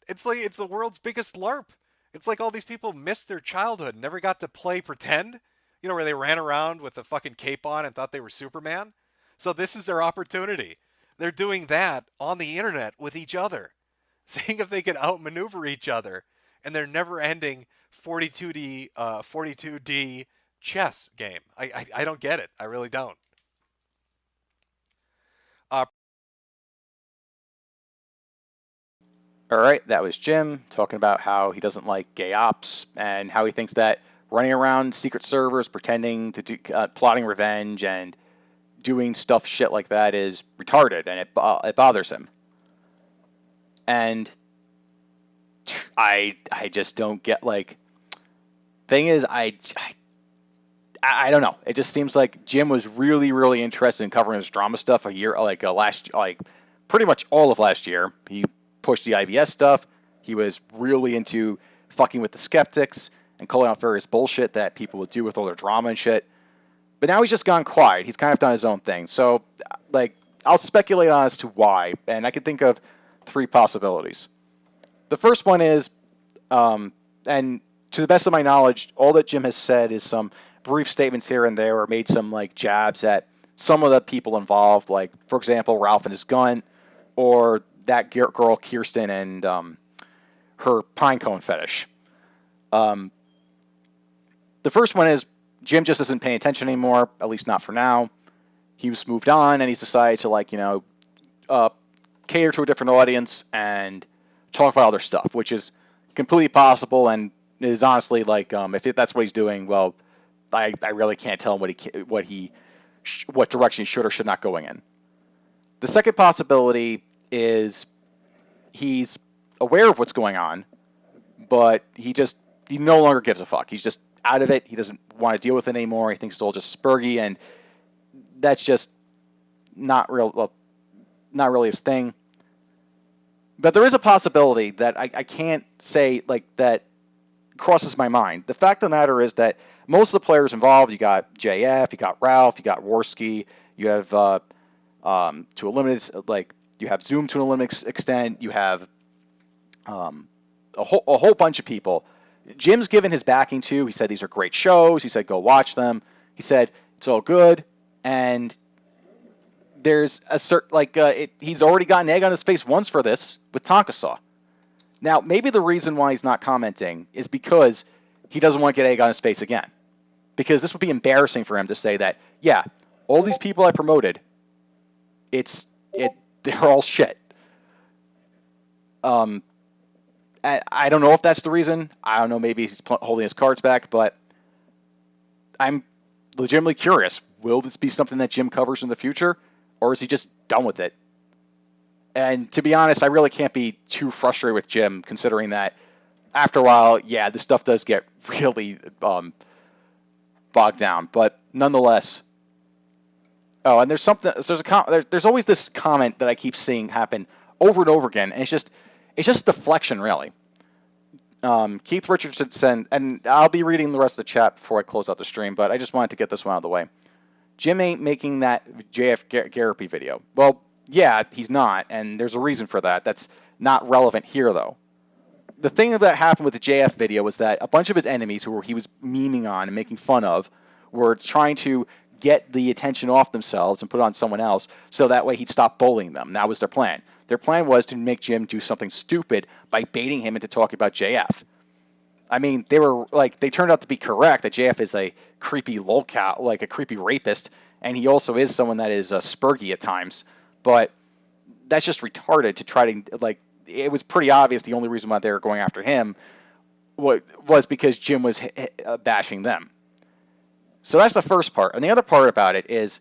It's the world's biggest LARP. It's like all these people missed their childhood and never got to play pretend. Where they ran around with a fucking cape on and thought they were Superman. So this is their opportunity. They're doing that on the internet with each other, seeing if they can outmaneuver each other in their never-ending 42D chess game. I don't get it. I really don't. All right, that was Jim talking about how he doesn't like gay ops and how he thinks that running around secret servers, pretending to do, plotting revenge and doing shit like that is retarded, and it bothers him. And I just don't get, like, thing is, I don't know. It just seems like Jim was really, really interested in covering this drama stuff pretty much all of last year. He pushed the IBS stuff. He was really into fucking with the skeptics and calling out various bullshit that people would do with all their drama and shit. But now he's just gone quiet. He's kind of done his own thing. So, like, I'll speculate on as to why, and I can think of 3 possibilities. The first one is, and to the best of my knowledge, all that Jim has said is some brief statements here and there, or made some, like, jabs at some of the people involved, like, for example, Ralph and his gun, or that girl Kirsten and her pinecone fetish. The first one is Jim just isn't paying attention anymore, at least not for now. He's moved on, and he's decided to, like, cater to a different audience and talk about other stuff, which is completely possible, and is honestly, like, if that's what he's doing, well, I really can't tell him what direction he should or should not going in. The second possibility is he's aware of what's going on, but he no longer gives a fuck. He's just out of it. He doesn't want to deal with it anymore. He thinks it's all just spurgy, and that's just not really his thing. But there is a possibility that I can't say, like, that crosses my mind. The fact of the matter is that most of the players involved, you got JF, you got Ralph, you got Worski, you have to a limited, like, you have Zoom to a limited extent, you have a whole bunch of people. Jim's given his backing to. He said these are great shows. He said go watch them. He said it's all good, and there's a certain he's already gotten egg on his face once for this with Tonkasaw. Now maybe the reason why he's not commenting is because he doesn't want to get egg on his face again, because this would be embarrassing for him to say that, yeah, all these people I promoted, they're all shit. I don't know if that's the reason. I don't know. Maybe he's holding his cards back, but I'm legitimately curious. Will this be something that Jim covers in the future, or is he just done with it? And to be honest, I really can't be too frustrated with Jim, considering that after a while, yeah, this stuff does get really bogged down. But nonetheless, oh, and there's always this comment that I keep seeing happen over and over again, and it's just deflection, really. Keith Richardson said, and I'll be reading the rest of the chat before I close out the stream, but I just wanted to get this one out of the way. Jim ain't making that JF Garapi video. Well, yeah, he's not, and there's a reason for that. That's not relevant here, though. The thing that happened with the JF video was that a bunch of his enemies who he was memeing on and making fun of were trying to get the attention off themselves and put it on someone else, so that way he'd stop bullying them. That was their plan. Their plan was to make Jim do something stupid by baiting him into talking about JF. I mean, they turned out to be correct that JF is a creepy lolcow, like a creepy rapist, and he also is someone that is spurgy at times. But that's just retarded to try to, like, it was pretty obvious the only reason why they were going after him was because Jim was bashing them. So that's the first part. And the other part about it is,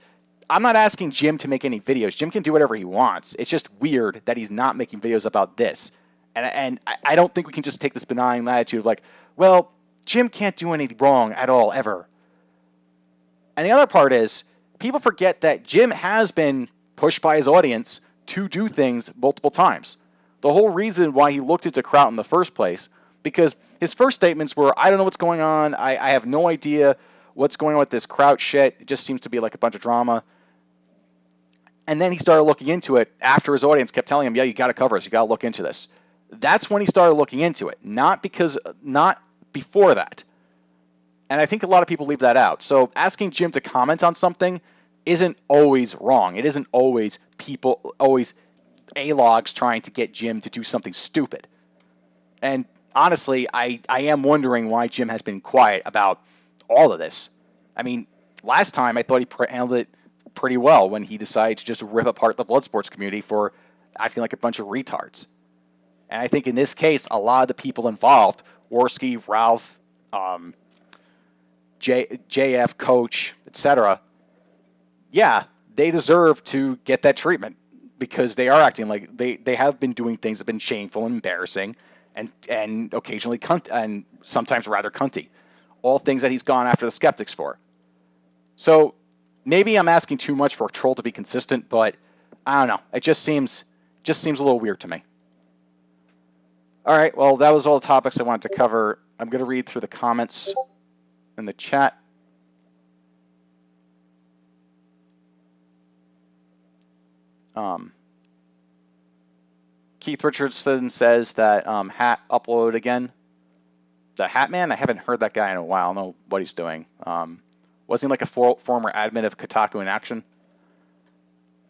I'm not asking Jim to make any videos. Jim can do whatever he wants. It's just weird that he's not making videos about this. And I don't think we can just take this benign attitude of, like, well, Jim can't do anything wrong at all, ever. And the other part is, people forget that Jim has been pushed by his audience to do things multiple times. The whole reason why he looked into Kraut in the first place, because his first statements were, I don't know what's going on. I have no idea what's going on with this Kraut shit. It just seems to be like a bunch of drama. And then he started looking into it after his audience kept telling him, yeah, you got to cover this. You got to look into this. That's when he started looking into it, not before that. And I think a lot of people leave that out. So asking Jim to comment on something isn't always wrong. It isn't always A-logs trying to get Jim to do something stupid. And honestly, I am wondering why Jim has been quiet about all of this. I mean, last time I thought he handled it pretty well when he decided to just rip apart the Bloodsports community for acting like a bunch of retards. And I think in this case, a lot of the people involved, Worski, Ralph, JF, Coach, etc., yeah, they deserve to get that treatment because they are acting like they have been doing things that have been shameful and embarrassing and occasionally and sometimes rather cunty. All things that he's gone after the skeptics for. So maybe I'm asking too much for a troll to be consistent, but I don't know. It just seems a little weird to me. All right, well, that was all the topics I wanted to cover. I'm going to read through the comments in the chat. Keith Richardson says that Hat uploaded again. The Hat Man? I haven't heard that guy in a while. I don't know what he's doing. Wasn't he like a former admin of Kotaku in Action?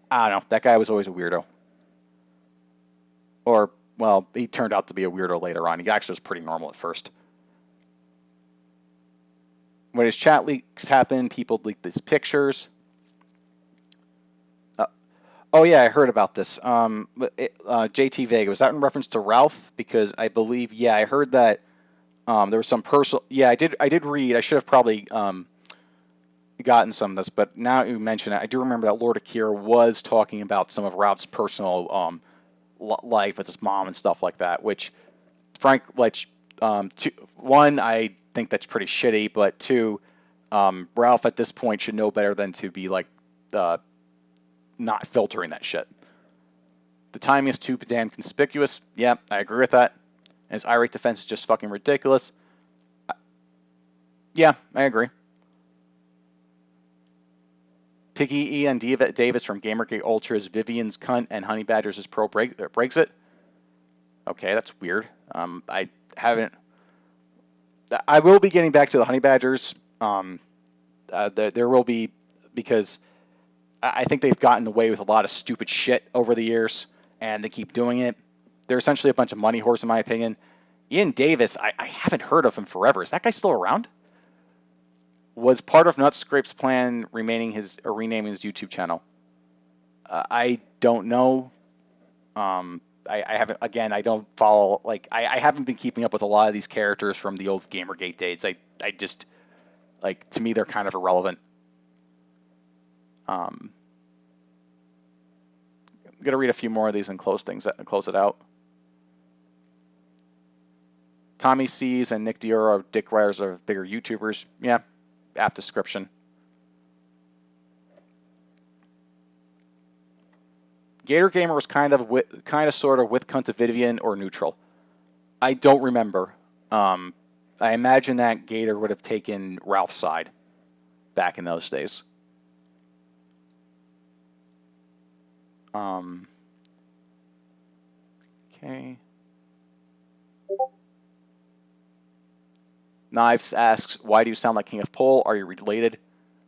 I don't know. That guy was always a weirdo. Or, well, he turned out to be a weirdo later on. He actually was pretty normal at first. When his chat leaks happen, people leak these pictures. Oh, yeah, I heard about this. JT Vega, was that in reference to Ralph? Because I believe, yeah, I heard that there was some personal... Yeah, I did read. I should have probably gotten some of this, but now you mention it, I do remember that Lord Akira was talking about some of Ralph's personal life with his mom and stuff like that, which, Frank, like, one, I think that's pretty shitty, but two, Ralph at this point should know better than to be, like, not filtering that shit. The timing is too damn conspicuous. Yeah, I agree with that. And his irate defense is just fucking ridiculous. Yeah, I agree. Piggy E and Davis from Gamergate Ultras, Vivian's cunt, and Honey Badgers is pro Brexit. Okay, that's weird. I haven't. I will be getting back to the Honey Badgers. There will be, because I think they've gotten away with a lot of stupid shit over the years, and they keep doing it. They're essentially a bunch of money whores, in my opinion. Ian Davis, I haven't heard of him forever. Is that guy still around? Was part of Nutscrape's plan renaming his YouTube channel? I don't know. I haven't. Again, I don't follow. Like, I haven't been keeping up with a lot of these characters from the old Gamergate days. I just, like, to me, they're kind of irrelevant. I'm gonna read a few more of these and close it out. Tommy C's and Nick Dior are dick riders of bigger YouTubers. Yeah, apt description. Gator Gamer was kind of sort of with Cunt of Vivian or neutral. I don't remember. I imagine that Gator would have taken Ralph's side back in those days. Okay. Knives asks, why do you sound like King of Pole? Are you related?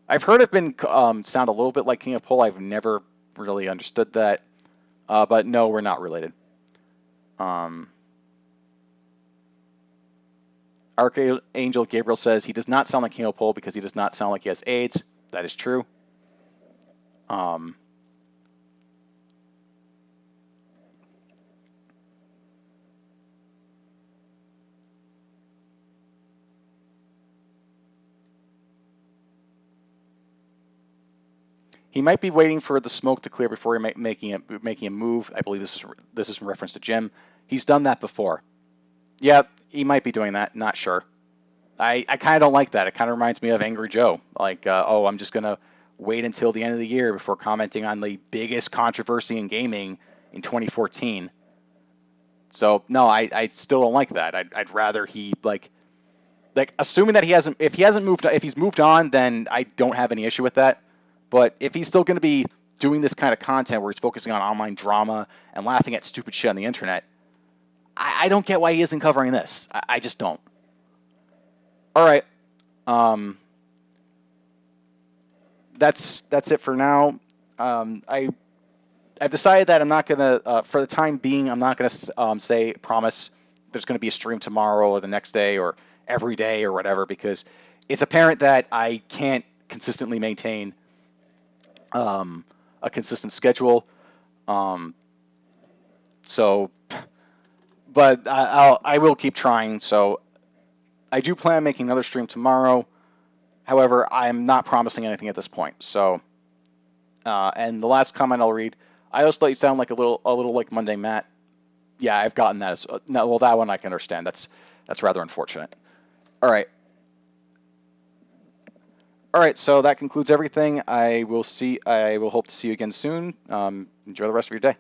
I've heard it been sound a little bit like King of Pole. I've never really understood that. But no, we're not related. Archangel Gabriel says he does not sound like King of Pole because he does not sound like he has AIDS. That is true. He might be waiting for the smoke to clear before making a move. I believe this is in reference to Jim. He's done that before. Yeah, he might be doing that. Not sure. I kind of don't like that. It kind of reminds me of Angry Joe. Like, oh, I'm just going to wait until the end of the year before commenting on the biggest controversy in gaming in 2014. So, no, I still don't like that. I'd rather he, like assuming that if he's moved on, then I don't have any issue with that. But if he's still going to be doing this kind of content where he's focusing on online drama and laughing at stupid shit on the internet, I don't get why he isn't covering this. I just don't. All right. That's it for now. I've decided that I'm not going to, for the time being, I'm not going to promise there's going to be a stream tomorrow or the next day or every day or whatever, because it's apparent that I can't consistently maintain a consistent schedule. So, but I will keep trying. So I do plan on making another stream tomorrow. However, I'm not promising anything at this point. So, and the last comment I'll read. I also thought you sound like a little like Monday Matt. Yeah, I've gotten that. No, well, that one I can understand. That's rather unfortunate. All right. All right, so that concludes everything. I will hope to see you again soon. Enjoy the rest of your day.